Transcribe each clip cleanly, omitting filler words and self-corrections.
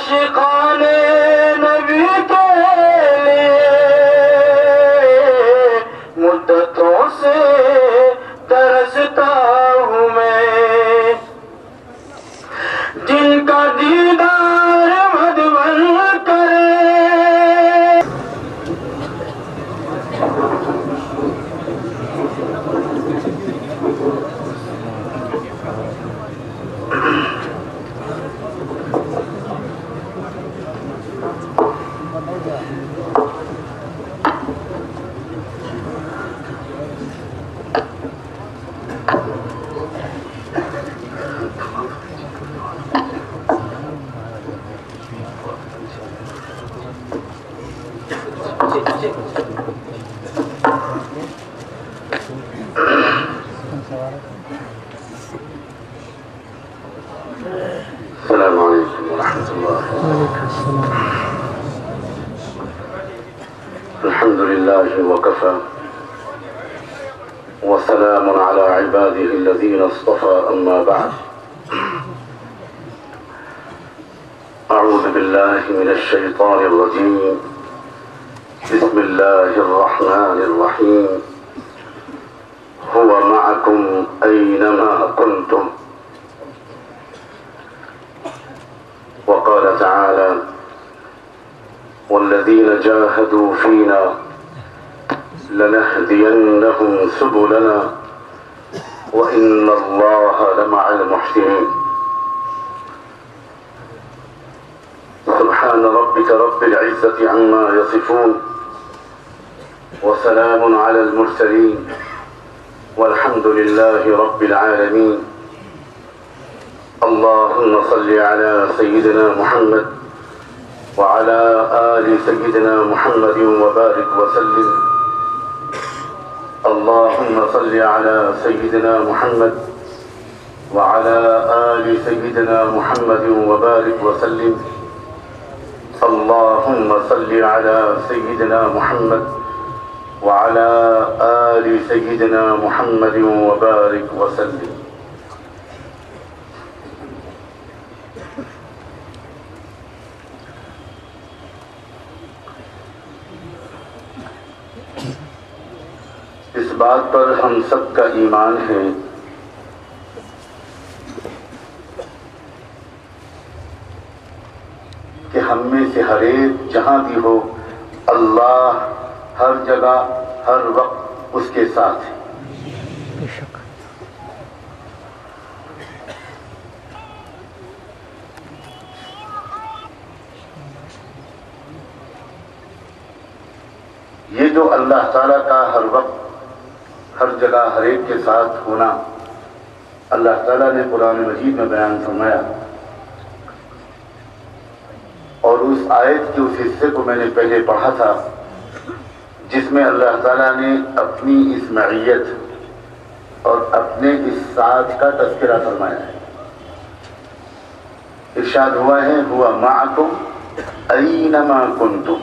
عاشقان نبی کے لیے مدتوں سے ترستا ہوں میں، جن کا دیدار مدمن کرے۔ السلام علیکم ورحمۃ اللہ۔ الحمد للہ وکفى وسلام علی عباده الذین اصطفى، اما بعد، اعوذ باللہ من الشیطان الرجیم، بسم اللہ الرحمن الرحیم، هو معکم اینما کنتم، وقال تعالى والذين جاهدوا فينا لنهدينهم سبلنا وإن الله لمع المحسنين۔ سبحان ربك رب العزة عما يصفون وسلام على المرسلين والحمد لله رب العالمين۔ اللهم صل على سيدنا محمد وعلى آل سيدنا محمد وبارك وسلم۔ اللهم صل على سيدنا محمد وعلى آل سيدنا محمد وبارك وسلم۔ اللهم صل على سيدنا محمد وعلى آل سيدنا محمد وبارك وسلم۔ اس بات پر ہم سب کا ایمان ہے کہ ہم میں سے ہر ایک جہاں بھی ہو، اللہ ہر جگہ ہر وقت اس کے ساتھ ہے۔ یہ جو اللہ تعالیٰ کا ہر وقت ہر جگہ ہر ایک کے ساتھ ہونا اللہ تعالیٰ نے قرآن مجید میں بیان فرمایا، اور اس آیت کے اس حصے کو میں نے پہلے پڑھا تھا جس میں اللہ تعالیٰ نے اپنی اس معیت اور اپنے اس ساتھ کا تذکرہ فرمایا ہے۔ ارشاد ہوا ہے ہوا معکم اینما کنتم،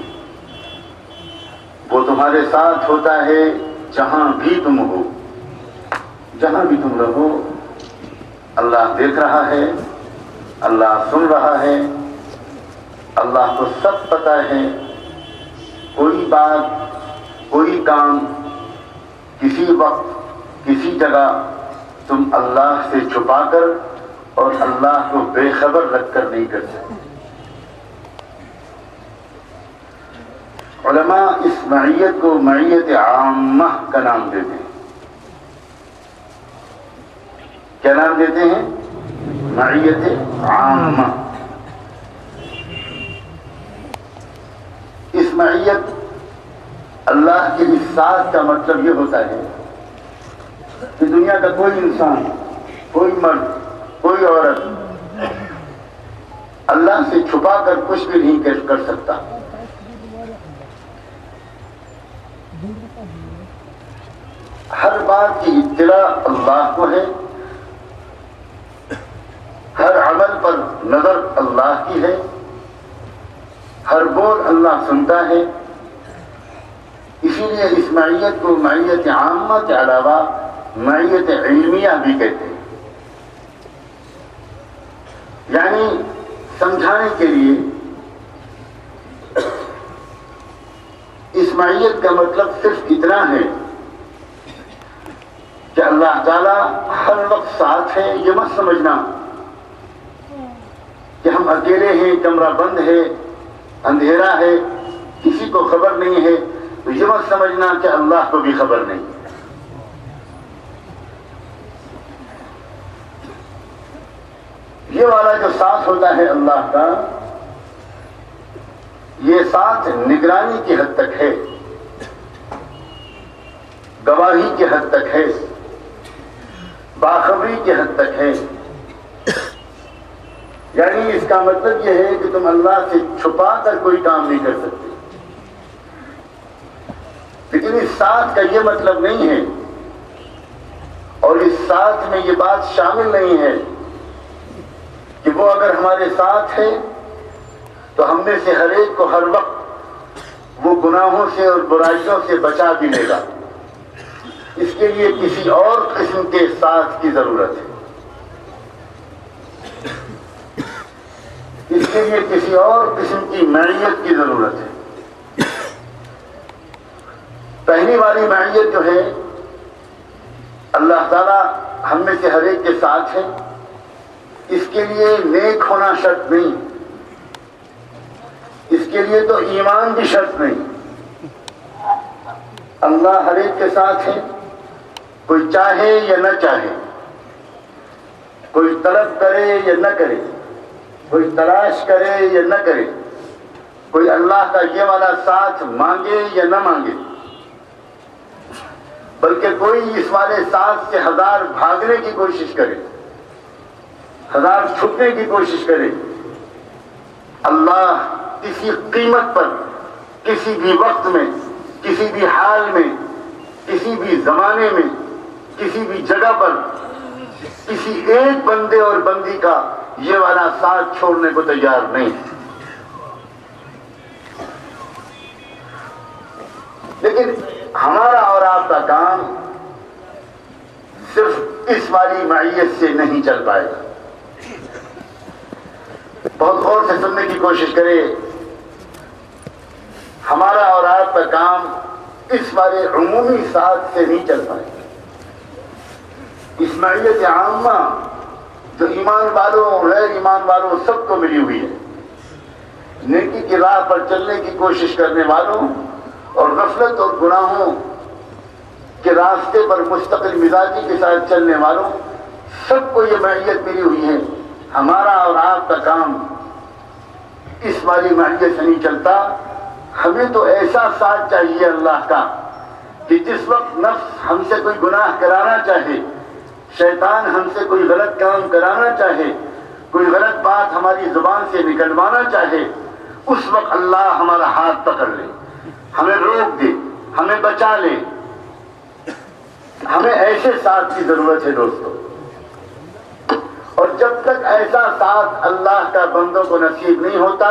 وہ تمہارے ساتھ ہوتا ہے جہاں بھی تم ہو، جہاں بھی تم رہو اللہ دیکھ رہا ہے، اللہ سن رہا ہے، اللہ کو سب پتہ ہے۔ کوئی بات کوئی کام کسی وقت کسی جگہ تم اللہ سے چھپا کر اور اللہ کو بے خبر رکھ کر نہیں کر سکتے۔ علماء اس معیت کو معیت عامہ کا نام دیتے ہیں۔ کیا نام دیتے ہیں؟ معیت عامہ۔ اس معیت اللہ کے اس ساتھ کا مطلب یہ ہوتا ہے کہ دنیا کا کوئی انسان، کوئی مرد، کوئی عورت اللہ سے چھپا کر کچھ بھی نہیں کر سکتا۔ ہر بات کی اطلاع اللہ کو ہے، ہر عمل پر نظر اللہ کی ہے، ہر بول اللہ سنتا ہے۔ اسی لیے اس معیت کو معیت عامہ کے علاوہ معیت علمیہ بھی کہتے ہیں، یعنی سمجھانے کے لیے اس معیت کا مطلب صرف اتنا ہے کہ اللہ تعالیٰ ہر وقت ساتھ ہے، یہ مت سمجھنا کہ ہم اکیلے ہیں، کمرہ بند ہے، اندھیرا ہے، کسی کو خبر نہیں ہے، تو یہ مت سمجھنا کہ اللہ کو بھی خبر نہیں۔ یہ والا جو ساتھ ہوتا ہے اللہ کا، یہ ساتھ نگرانی کی حد تک ہے، گواہی کی حد تک ہے، باخبری کی حد تک ہے۔ یعنی اس کا مطلب یہ ہے کہ تم اللہ سے چھپا کر کوئی کام نہیں کر سکتے، لیکن اس ساتھ کا یہ مطلب نہیں ہے، اور اس ساتھ میں یہ بات شامل نہیں ہے کہ وہ اگر ہمارے ساتھ ہے تو ہم میں سے ہر ایک کو ہر وقت وہ گناہوں سے اور برائیوں سے بچا بھی لے گا۔ اس کے لیے کسی اور قسم کے ساتھ کی ضرورت ہے، اس کے لیے کسی اور قسم کی معیت کی ضرورت ہے۔ پہلی والی معیت جو ہے، اللہ تعالیٰ ہم میں سے ہر ایک کے ساتھ ہے، اس کے لیے نیک ہونا شرط نہیں، اس کے لیے تو ایمان بھی شرط نہیں۔ اللہ ہر ایک کے ساتھ ہے، کوئی چاہے یا نہ چاہے، کوئی طلب کرے یا نہ کرے، کوئی تلاش کرے یا نہ کرے، کوئی اللہ کا یہ والا ساتھ مانگے یا نہ مانگے، بلکہ کوئی اس والے ساتھ سے ہزار بھاگنے کی کوشش کرے، ہزار چھپنے کی کوشش کرے، اللہ کسی قیمت پر، کسی بھی وقت میں، کسی بھی حال میں، کسی بھی زمانے میں، کسی بھی جگہ پر کسی ایک بندے اور بندی کا یہ والا ساتھ چھوڑنے کو تیار نہیں۔ لیکن ہمارا اور آپ کا کام صرف اس والی معیت سے نہیں چل پائے گا۔ بہت غور سے سننے کی کوشش کرے، ہمارا اور آپ کا کام اس والے عمومی ساتھ سے نہیں چل پائے گا۔ اس معیت عامہ جو ایمان والوں غیر ایمان والوں سب کو ملی ہوئی ہے، نیکی کی راہ پر چلنے کی کوشش کرنے والوں اور غفلت اور گناہوں کے راستے پر مستقل مزاجی کے ساتھ چلنے والوں سب کو یہ معیت ملی ہوئی ہے۔ ہمارا اور آپ کا کام اس والی معیت سے نہیں چلتا۔ ہمیں تو ایسا ساتھ چاہیے اللہ کا کہ جس وقت نفس ہم سے کوئی گناہ کرانا چاہے، شیطان ہم سے کوئی غلط کام کرانا چاہے، کوئی غلط بات ہماری زبان سے نکلوانا چاہے، اس وقت اللہ ہمارا ہاتھ پکڑ لے، ہمیں روک دے، ہمیں بچا لے۔ ہمیں ایسے ساتھ کی ضرورت ہے دوستو، اور جب تک ایسا ساتھ اللہ کا بندوں کو نصیب نہیں ہوتا،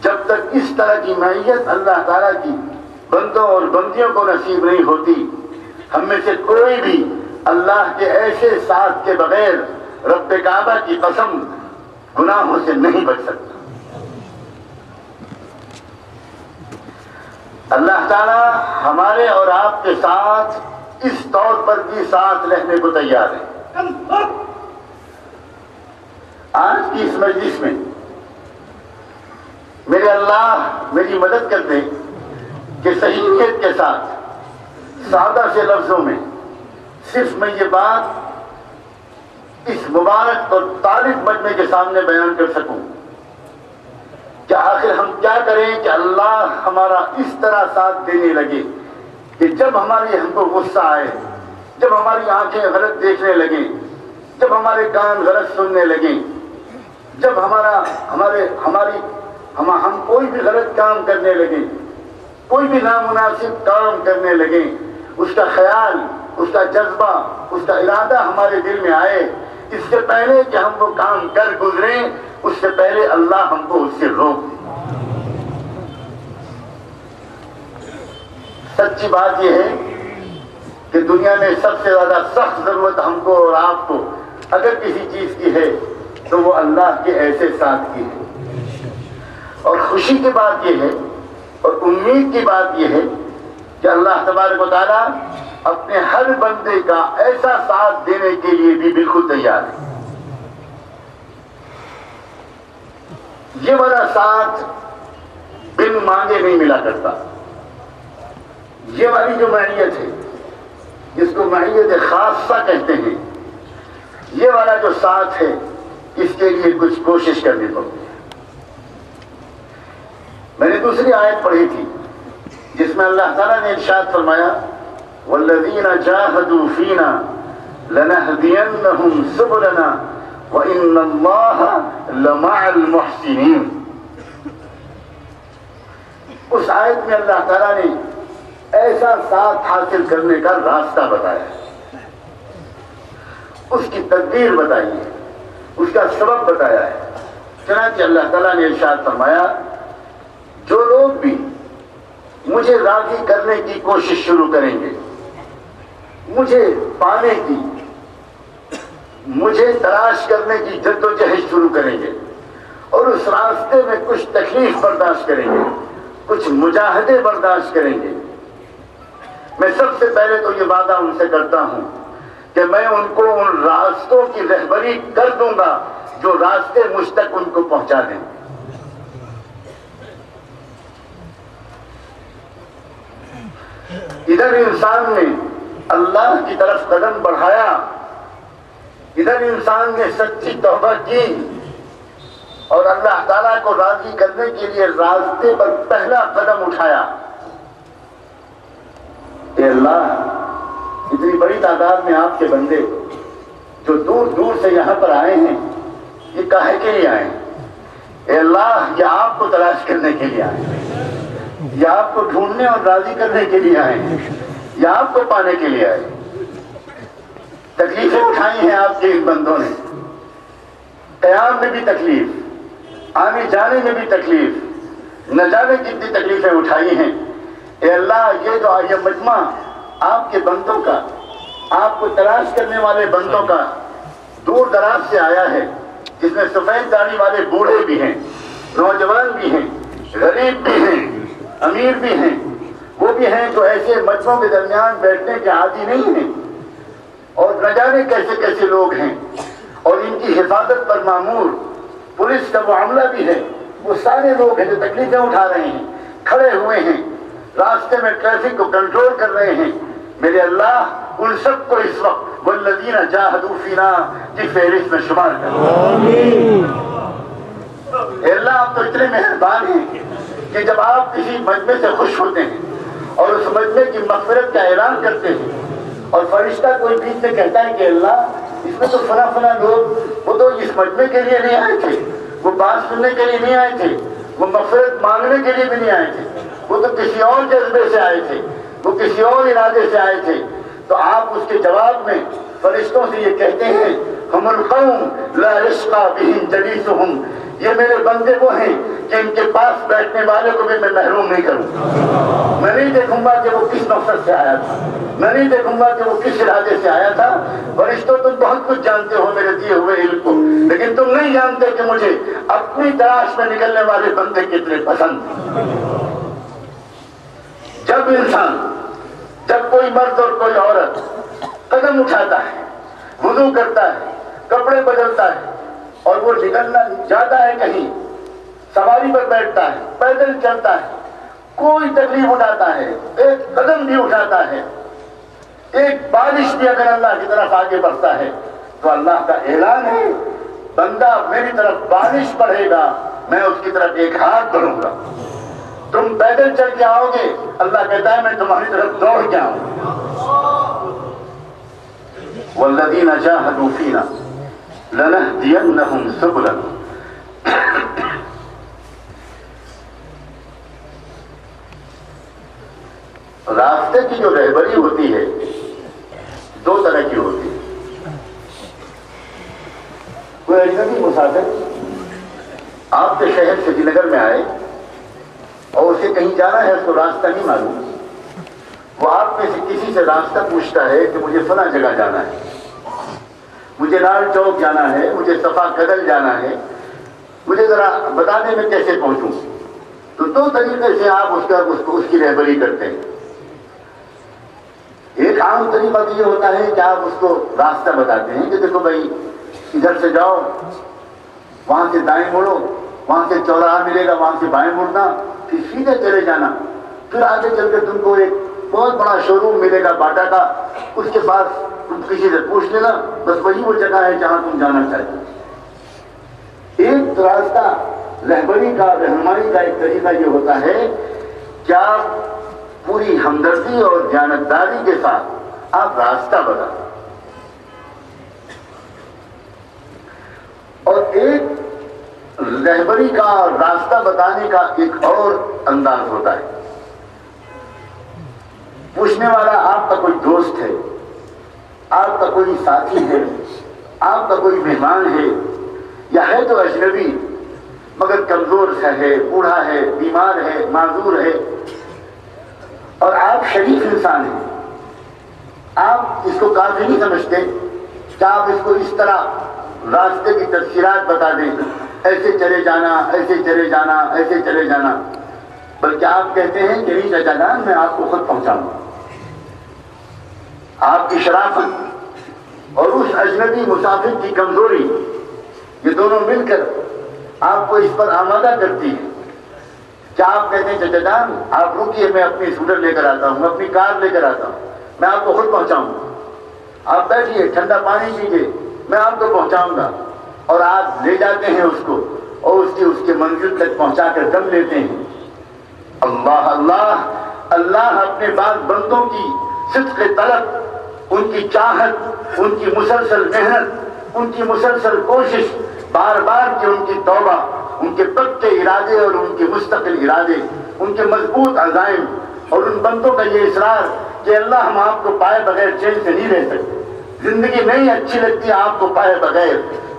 جب تک اس طرح کی معیت اللہ تعالیٰ کی بندوں اور بندیوں کو نصیب نہیں ہوتی، ہم میں سے کوئی بھی اللہ کے ایسے ساتھ کے بغیر رب کعبہ کی قسم گناہوں سے نہیں بچ سکتا۔ اللہ تعالیٰ ہمارے اور آپ کے ساتھ اس طور پر بھی ساتھ رہنے کو تیار ہے۔ آج کی اس مجلس میں میرے اللہ میری مدد کر دے کہ صحیح نیت کے ساتھ سادہ سے لفظوں میں صرف میں یہ بات اس مبارک اور طالب مجمع کے سامنے بیان کر سکوں کہ آخر ہم کیا کریں کہ اللہ ہمارا اس طرح ساتھ دینے لگے کہ جب ہم کو غصہ آئے، جب ہماری آنکھیں غلط دیکھنے لگیں، جب ہمارے کان غلط سننے لگیں، جب ہم کوئی بھی غلط کام کرنے لگیں، کوئی بھی نامناسب کام کرنے لگیں، اس کا خیال، اس کا جذبہ، اس کا ارادہ ہمارے دل میں آئے، اس سے پہلے کہ ہم وہ کام کر گزریں، اس سے پہلے اللہ ہم کو اس سے روک دے۔ سچی بات یہ ہے کہ دنیا میں سب سے زیادہ سخت ضرورت ہم کو اور آپ کو اگر کسی چیز کی ہے تو وہ اللہ کے ایسے ساتھ کی ہے۔ اور خوشی کی بات یہ ہے اور امید کی بات یہ ہے کہ اللہ تبارک و تعالیٰ اپنے ہر بندے کا ایسا ساتھ دینے کے لیے بھی بالکل تیار ہے۔ یہ والا ساتھ بن مانگے نہیں ملا کرتا۔ یہ والی جو معیت ہے جس کو معیت خاصہ کہتے ہیں، یہ والا جو ساتھ ہے اس کے لیے کچھ کوشش کرنی پڑتی ہے۔ میں نے دوسری آیت پڑھی تھی جس میں اللہ تعالیٰ نے ارشاد فرمایا وَالَّذِينَ جَاهَدُوا فِينَا لَنَهْدِيَنَّهُمْ سُبُلَنَا وَإِنَّ اللَّهَ لَمَعَ الْمُحْسِنِينَ۔ اس آیت میں اللہ تعالیٰ نے ایسا ساتھ حاصل کرنے کا راستہ بتایا ہے، اس کی تدبیر بتائی ہے، اس کا سبب بتایا ہے۔ چنانچہ اللہ تعالیٰ نے ارشاد فرمایا جو لوگ بھی مجھے راضی کرنے کی کوشش شروع کریں گے، مجھے پانے کی، مجھے تلاش کرنے کی جدوجہد شروع کریں گے اور اس راستے میں کچھ تکلیف برداشت کریں گے، کچھ مجاہدے برداشت کریں گے، میں سب سے پہلے تو یہ وعدہ ان سے کرتا ہوں کہ میں ان کو ان راستوں کی رہبری کر دوں گا جو راستے مجھ تک ان کو پہنچا دیں۔ ادھر انسان نے اللہ کی طرف قدم بڑھایا، ادھر انسان نے سچی توبہ کی اور اللہ تعالیٰ کو راضی کرنے کے لیے راستے پر پہلا قدم اٹھایا۔ اے اللہ، اتنی بڑی تعداد میں آپ کے بندے جو دور دور سے یہاں پر آئے ہیں، یہ کاہے کے لیے آئے ہیں؟ اے اللہ، یہ آپ کو تلاش کرنے کے لیے آئے ہیں، یہ آپ کو ڈھونڈنے اور راضی کرنے کے لیے آئے ہیں، یہ آپ کو پانے کے لیے آئے ہیں۔ تکلیفیں اٹھائی ہیں آپ کے ان بندوں نے، قیام میں بھی تکلیف، آنے جانے میں بھی تکلیف، نہ جانے کتنی تکلیفیں اٹھائی ہیں۔ اے اللہ، یہ جو یہ مجمع آپ کے بندوں کا، آپ کو تلاش کرنے والے بندوں کا دور دراز سے آیا ہے، جس میں سفید داڑھی والے بوڑھے بھی ہیں، نوجوان بھی ہیں، غریب بھی ہیں، امیر بھی ہیں، وہ بھی ہیں جو ایسے مجمعوں کے درمیان بیٹھنے کے عادی نہیں ہیں، اور نہ جانے کیسے کیسے لوگ ہیں، اور ان کی حفاظت پر مامور پولیس کا معاملہ بھی ہے۔ وہ سارے لوگ ہیں جو تکلیفیں اٹھا رہے ہیں، کھڑے ہوئے ہیں، راستے میں ٹریفک کو کنٹرول کر رہے ہیں۔ میرے اللہ، ان سب کو اس وقت والذین جاہدوا فینا کی فہرست میں شمار کر۔ اے اللہ، آپ تو اتنے مہربان ہیں کہ جب آپ کسی مجمع سے خوش ہوتے ہیں اور اس مجمع کی مغفرت کا اعلان کرتے ہیں اور فرشتہ کوئی بیچ سے کہتا ہے کہ اللہ، اس میں تو فلاں فلاں لوگ، وہ تو اس مجمع کے لیے نہیں آئے تھے، وہ بات سننے کے لیے نہیں آئے تھے، وہ مغفرت مانگنے کے لیے بھی نہیں آئے تھے، وہ تو کسی اور جذبے سے آئے تھے، وہ کسی اور ارادے سے آئے تھے، تو آپ اس کے جواب میں فرشتوں سے یہ کہتے ہیں ہم القوم لا یشقی بہم جلیسہم، یہ میرے بندے وہ ہیں کہ ان کے پاس بیٹھنے والے کو بھی میں محروم نہیں کروں۔ میں نہیں دیکھوں گا کہ وہ کس مقصد سے آیا تھا، میں نہیں دیکھوں گا کہ وہ کس ارادے سے آیا تھا۔ فرشتوں، تم بہت کچھ جانتے ہو میرے دیے ہوئے علم کو، لیکن تم نہیں جانتے کہ مجھے اپنی تلاش میں نکلنے والے بندے کتنے پسند ہیں۔ جب کوئی مرد اور کوئی عورت قدم اٹھاتا ہے، وضو کرتا ہے، کپڑے بدلتا ہے اور وہ نکلنا جاتا ہے کہیں، سواری پر بیٹھتا ہے، پیدل چلتا ہے، کوئی تکلیف اٹھاتا ہے، ایک قدم بھی اٹھاتا ہے، ایک بارش بھی اگر اللہ کی طرف آگے بڑھتا ہے، تو اللہ کا اعلان ہے بندہ میری طرف بارش پڑھے گا، میں اس کی طرف ایک ہاتھ بڑھوں گا۔ تم پیدل چل کے آؤ گے، اللہ کہتا ہے میں تمہاری طرف دوڑ کے آؤں گا۔ والذین جاہدوا فینا لنہدینہم سبلنا۔ راستے کی جو رہبری ہوتی ہے دو طرح کی ہوتی ہے۔ کوئی اجنبی مسافر آپ کے شہر سری نگر میں آئے اور اسے کہیں جانا ہے، اس کو راستہ نہیں معلوم، وہ آپ میں سے کسی سے راستہ پوچھتا ہے کہ مجھے فلاں جگہ جانا ہے، مجھے لال چوک جانا ہے، مجھے صفا قدل جانا ہے، مجھے ذرا بتا دیں میں کیسے پہنچوں. تو دو طریقے سے آپ اس کی رہبری کرتے ہیں. ایک عام طریقہ تو یہ ہوتا ہے کہ آپ اس کو راستہ بتاتے ہیں کہ دیکھو بھائی ادھر سے جاؤ، وہاں سے دائیں مڑو، وہاں سے چوراہا ملے گا، وہاں سے بائیں مڑنا، پھر سیدھے چلے جانا، پھر آگے چل کے تم کو ایک بہت بڑا شو روم ملے گا باٹا کا، اس کے پاس تم کسی سے پوچھ لینا، بس وہی وہ جگہ ہے جہاں تم جانا چاہتے ہو. ایک راستہ رہبری کا، رہنمائی کا ایک طریقہ یہ ہوتا ہے کہ آپ پوری ہمدردی اور دیانتداری کے ساتھ آپ راستہ بتائیں. اور ایک رہبری کا اور راستہ بتانے کا ایک اور انداز ہوتا ہے. پوچھنے والا آپ کا کوئی دوست ہے، آپ کا کوئی ساتھی ہے، آپ کا کوئی مہمان ہے، یا ہے تو اجنبی مگر کمزور سا ہے، بوڑھا ہے، بیمار ہے، معذور ہے، اور آپ شریف انسان ہیں. آپ اس کو کافی نہیں سمجھتے کہ آپ اس کو اس طرح راستے کی تفصیلات بتا دیں، ایسے چلے جانا، ایسے چلے جانا، ایسے چلے جانا، بلکہ آپ کہتے ہیں کہ نہیں چچا جان میں آپ کو خود پہنچاؤں گا. آپ کی شرافت اور اس اجنبی مسافر کی کمزوری، یہ دونوں مل کر آپ کو اس پر آمادہ کرتی ہے. کیا آپ کہتے ہیں چچا جان آپ رکیے، میں اپنی اسکوٹر لے کر آتا ہوں، اپنی کار لے کر آتا ہوں، میں آپ کو خود پہنچاؤں گا. آپ بیٹھیے، ٹھنڈا پانی پیجیے، میں آپ کو پہنچاؤں گا. اور آپ لے جاتے ہیں اس کو اور اس کے منزل تک پہنچا کر دم لیتے ہیں. اللہ اللہ اللہ اپنے بعض بندوں کی صدق طلب، ان کی چاہت، ان کی مسلسل محنت، ان کی مسلسل کوشش، بار بار کی ان کی توبہ، ان کے پکے ارادے اور ان کے مستقل ارادے، ان کے مضبوط عزائم، اور ان بندوں کا یہ اصرار کہ اللہ ہم آپ کو پائے بغیر چین سے نہیں رہ سکتے، زندگی نہیں اچھی لگتی آپ کو پائے بغیر.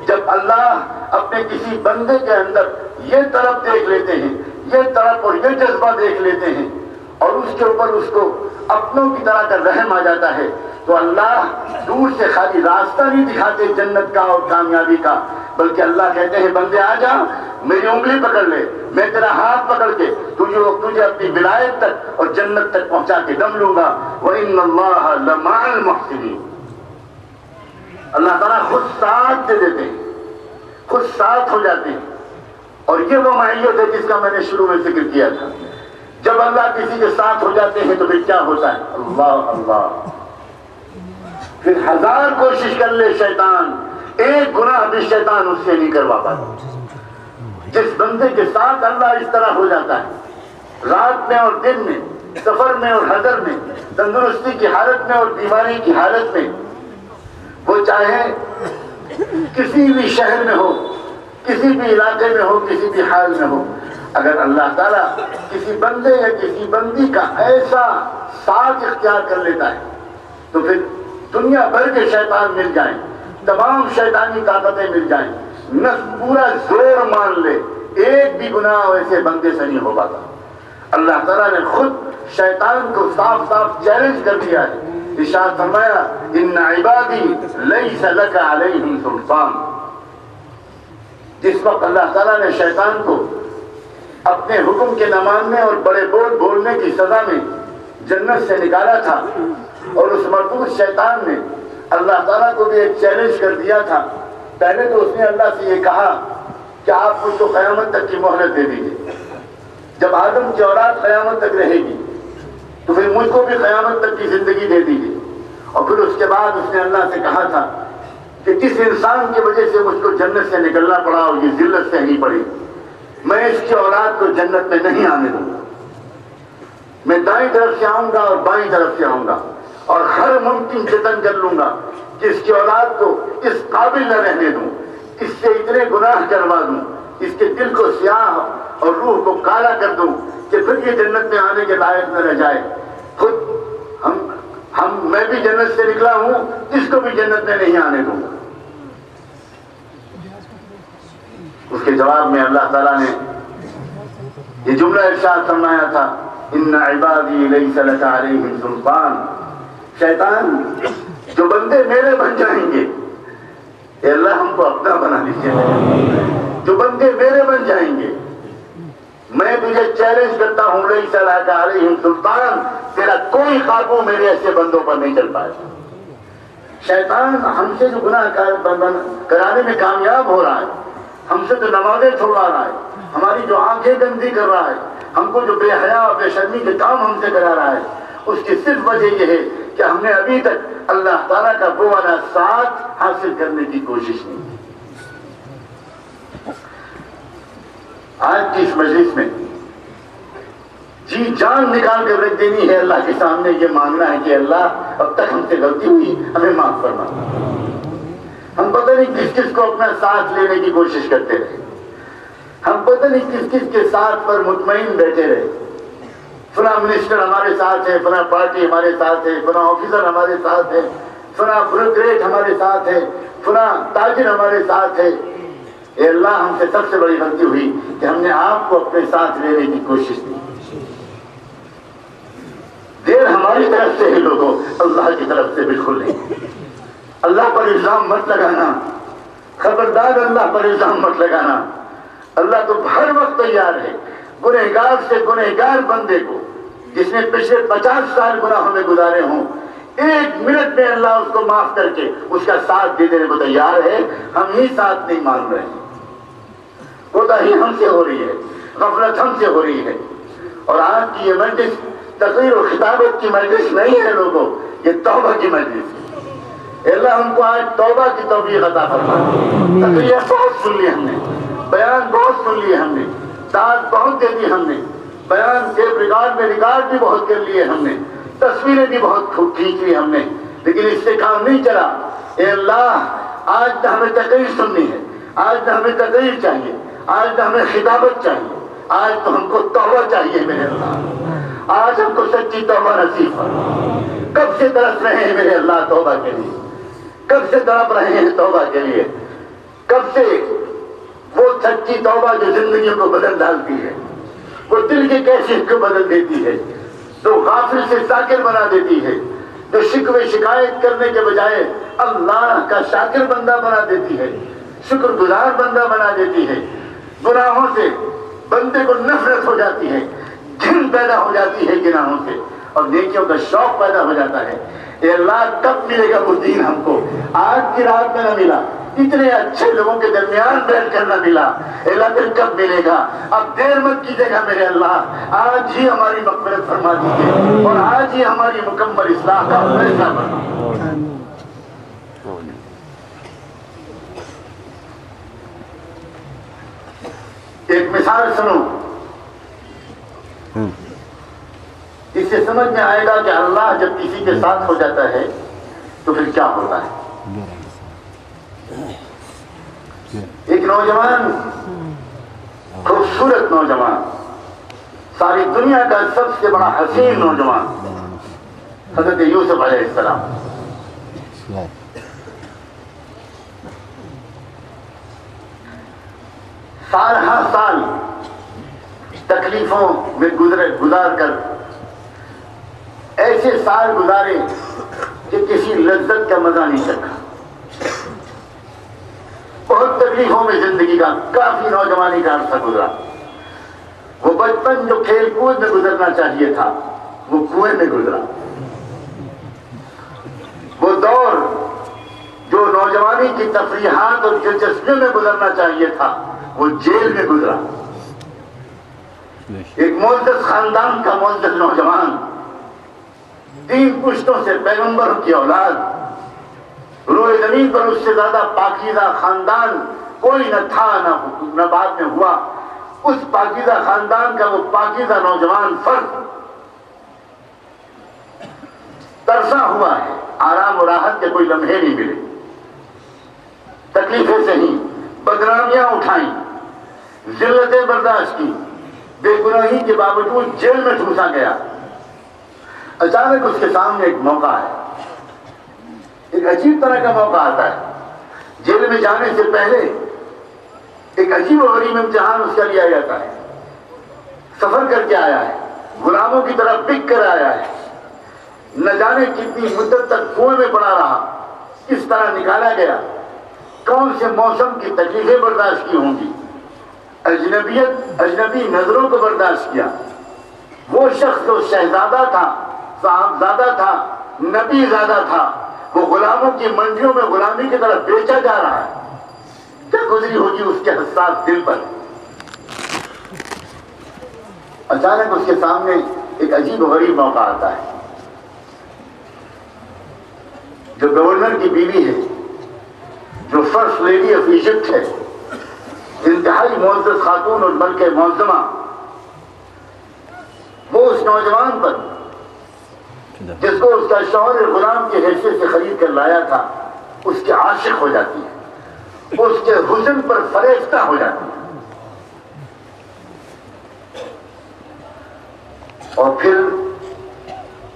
جب اللہ اپنے کسی بندے کے اندر یہ طرف دیکھ لیتے ہیں، یہ طرف اور یہ جذبہ دیکھ لیتے ہیں، اور اس کے اوپر اس کو اپنوں کی طرح کا رحم آ جاتا ہے، تو اللہ دور سے خالی راستہ نہیں دکھاتے جنت کا اور کامیابی کا، بلکہ اللہ کہتے ہیں بندے آ جا، میری انگلی پکڑ لے، میں تیرا ہاتھ پکڑ کے تجھے اپنی ولایت تک اور جنت تک پہنچا کے دم لوں گا. وَإِنَّ اللَّهَ لَمَعَ الْمُحْسِنِينَ. اللہ تعالیٰ خود ساتھ دے دیتے ہیں، خود ساتھ ہو جاتے ہیں. اور یہ وہ معیت ہے جس کا میں نے شروع میں ذکر کیا تھا. جب اللہ کسی کے ساتھ ہو جاتے ہیں تو پھر کیا ہوتا ہے؟ اللہ اللہ. پھر ہزار کوشش کر لے شیطان، ایک گناہ بھی شیطان اس سے نہیں کروا پاتا. جس بندے کے ساتھ اللہ اس طرح ہو جاتا ہے، رات میں اور دن میں، سفر میں اور حضر میں، تندرستی کی حالت میں اور بیماری کی حالت میں، وہ چاہے کسی بھی شہر میں ہو، کسی بھی علاقے میں ہو، کسی بھی حال میں ہو، اگر اللہ تعالیٰ کسی بندے یا کسی بندی کا ایسا ساتھ اختیار کر لیتا ہے تو پھر دنیا بھر کے شیطان مل جائیں، تمام شیطانی طاقتیں مل جائیں، نفس پورا زور مان لے، ایک بھی گناہ ایسے بندے سے نہیں ہو پاتا. اللہ تعالیٰ نے خود شیطان کو صاف صاف چیلنج کر دیا ہے. ارشاد فرمایا ان عبادی لیس لک علیہم سلطان. جس وقت اللہ تعالیٰ نے شیطان کو اپنے حکم کے نہ ماننے اور بڑے بول بولنے کی سزا میں جنت سے نکالا تھا، اور اس مردود شیطان نے اللہ تعالیٰ کو بھی ایک چیلنج کر دیا تھا. پہلے تو اس نے اللہ سے یہ کہا کہ آپ مجھ کو قیامت تک کی مہلت دے دیجیے، جب آدم کی اولاد قیامت تک رہے گی تو پھر مجھ کو بھی قیامت تک کی زندگی دے دیجیے. اور پھر اس کے بعد اس نے اللہ سے کہا تھا کہ جس انسان کی وجہ سے مجھ کو جنت سے نکلنا پڑا اور یہ ذلت سہنی پڑی، میں اس کی اولاد کو جنت میں نہیں آنے دوں گا. میں دائیں طرف سے آؤں گا اور بائیں طرف سے آؤں گا، اور ہر ممکن جتن کر لوں گا کہ اس کی اولاد کو اس قابل نہ رہنے دوں، اس سے اتنے گناہ کروا دوں، اس کے دل کو سیاہ اور روح کو کالا کر دوں کہ پھر یہ جنت میں آنے کے لائق نہ رہ جائے. خود میں بھی جنت سے نکلا ہوں، اس کو بھی جنت میں نہیں آنے دوں گا. اس کے جواب میں اللہ تعالیٰ نے یہ جملہ ارشاد فرمایا تھا ان عبادی لیس لک علیہم سلطان. شیطان جو بندے میرے بن جائیں گے، اے اللہ ہم کو اپنا بنا لیجیے، جو بندے میرے بن جائیں گے۔ میں تجھے چیلنج کرتا ہوں، لیس لک علیہم سلطان، تیرا کوئی قابو میرے ایسے بندوں پر نہیں چل پائے گا۔ شیطان ہم سے جو گناہ کرانے میں کامیاب ہو رہا ہے، ہم سے جو نمازیں چھوڑوا رہا ہے، ہماری جو آنکھیں گندی کر رہا ہے، ہم کو جو بے حیا اور بے شرمی کے کام ہم سے کرا رہا ہے، اس کی صرف وجہ یہ ہے کہ ہم نے ابھی تک اللہ تعالیٰ کا وہ والا ساتھ حاصل کرنے کی کوشش نہیں کی۔ آج کی اس مجلس میں جی جان نکال کر رکھ دینی ہے اللہ کے سامنے، یہ مانگنا ہے کہ اللہ اب تک ہم سے غلطی ہوئی، ہمیں معاف فرما۔ ہم پتہ نہیں کس کس کو اپنا ساتھ لینے کی کوشش کرتے رہے، ہم پتہ نہیں کس کس کے ساتھ پر مطمئن بیٹھے رہے۔ فلاں منسٹر ہمارے ساتھ ہے، فلاں پارٹی ہمارے ساتھ ہے، فلاں آفیسر ہمارے ساتھ ہے، فلاں بیوروکریٹ ہمارے ساتھ ہے، فلاں تاجر ہمارے ساتھ ہے۔ اے اللہ ہم سے سب سے بڑی غلطی ہوئی کہ ہم نے آپ کو اپنے ساتھ لینے کی کوشش کی۔ دیر ہماری طرف سے ہی لوگوں، اللہ کی طرف سے بالکل نہیں۔ اللہ پر الزام مت لگانا، خبردار اللہ پر الزام مت لگانا۔ اللہ تو ہر وقت تیار ہے گنہگار سے گنہگار بندے کو، جس نے پچھلے 50 سال گناہوں میں گزارے ہوں، 1 منٹ میں اللہ اس کو معاف کر کے اس کا ساتھ دے دینے کو تیار ہے۔ ہم ہی ساتھ نہیں مان رہے ہیں، کوتاہی ہم سے ہو رہی ہے، غفلت ہم سے ہو رہی ہے۔ اور آج کی یہ مجلس تقریر و خطابت کی مجلس نہیں ہے لوگوں، یہ توبہ کی مجلس ہے۔ اللہ ہم کو آج توبہ کی توفیق عطا فرما۔ تقریر بہت سن لی ہم نے، بیان بہت سن لیے ہم نے، داد بہت دے دی ہم نے، بیان ٹیپ ریکارڈ میں ریکارڈ بھی بہت کر لیے ہم نے، تصویریں بھی بہت کھینچ لی ہم نے، لیکن اس سے کام نہیں چلا۔ اے اللہ آج نہ ہمیں تقریر سننی ہے، آج نہ ہمیں تقریر چاہیے، آج نہ ہمیں خطابت چاہیے، آج تو ہم کو توبہ چاہیے میرے اللہ۔ آج ہم کو سچی توبہ نصیب فرما۔ کب سے ترس رہے ہیں میرے اللہ توبہ کے لیے، کب سے تڑپ رہے ہیں توبہ کے لیے، کب سے وہ سچی توبہ جو زندگیوں کو بدل ڈالتی ہے، وہ دل کی کیفیت کو بدل دیتی ہے، جو غافل سے ذاکر بنا دیتی ہے، جو شکوے شکایت کرنے کے بجائے اللہ کا شاکر بندہ بنا دیتی ہے، شکر گزار بندہ بنا دیتی ہے۔ گناہوں سے بندے کو نفرت ہو جاتی ہے، گھن پیدا ہو جاتی ہے گناہوں سے، اور نیکیوں کا شوق پیدا ہو جاتا ہے۔ اے اللہ کب ملے گا وہ دین ہم کو؟ آج کی رات میں نہ ملا، اتنے اچھے لوگوں کے درمیان بیٹھ کر نہ ملا، اے اللہ پھر کب ملے گا؟ اب دیر مت کیجیے گا میرے اللہ، آج ہی ہماری مغفرت فرما دیجیے، اور آج ہی ہماری مکمل اصلاح کا فیصلہ فرما۔ ایک مثال سنو، اس سے سمجھ میں آئے گا کہ اللہ جب کسی کے ساتھ ہو جاتا ہے تو پھر کیا ہوتا ہے۔ ایک نوجوان، خوبصورت نوجوان، ساری دنیا کا سب سے بڑا حسین نوجوان، حضرت یوسف علیہ السلام، سالہ سال تکلیفوں میں گزار کر ایسے سال گزارے کہ کسی لذت کا مزہ نہیں چکھا، بہت تکلیفوں میں زندگی کا کافی نوجوانی کا عرصہ گزرا۔ وہ بچپن جو کھیل کود میں گزرنا چاہیے تھا وہ کنویں میں گزرا، وہ دور جو نوجوانی کی تفریحات اور دلچسپیوں میں گزرنا چاہیے تھا وہ جیل میں گزرا۔ ایک معزز خاندان کا معزز نوجوان، 3 پشتوں سے پیغمبروں کی اولاد، روئے زمین پر اس سے زیادہ پاکیزہ خاندان کوئی نہ تھا نہ بعد میں ہوا۔ اس پاکیزہ خاندان کا وہ پاکیزہ نوجوان فرد ترسا ہوا ہے، آرام و راحت کے کوئی لمحے نہیں ملے، تکلیفیں سہی، بدنامیاں اٹھائیں، ذلتیں برداشت کی، بے گناہی کے باوجود جیل میں ٹھوسا گیا۔ اچانک اس کے سامنے ایک موقع ہے، ایک عجیب طرح کا موقع آتا ہے۔ جیل میں جانے سے پہلے ایک عجیب و غریب امتحان اس کا لیا جاتا ہے۔ سفر کر کے آیا ہے، غلاموں کی طرح بک کر آیا ہے، نہ جانے کتنی مدت تک کنویں میں پڑا رہا، کس طرح نکالا گیا، کون سے موسم کی تکلیفیں برداشت کی ہوں گی، اجنبی نظروں کو برداشت کیا. وہ شخص جو شہزادہ تھا، صاحبزادہ تھا، نبی زادہ تھا، وہ غلاموں کی منڈیوں میں غلامی کی طرف بیچا جا رہا ہے. کیا گزری ہوگی اس کے حساس دل پر. اچانک اس کے سامنے ایک عجیب و غریب موقع آتا ہے. جو گورنر کی بیوی ہے، جو فرسٹ لیڈی آف ایجپٹ ہے، انتہائی معزز خاتون اور ملکہ معظمہ، وہ اس نوجوان پر جس کو اس کا شوہر غلام کی حیثیت سے خرید کر لایا تھا، اس کے عاشق ہو جاتی ہے، اس کے حسن پر فریفتہ ہو جاتی ہے. اور پھر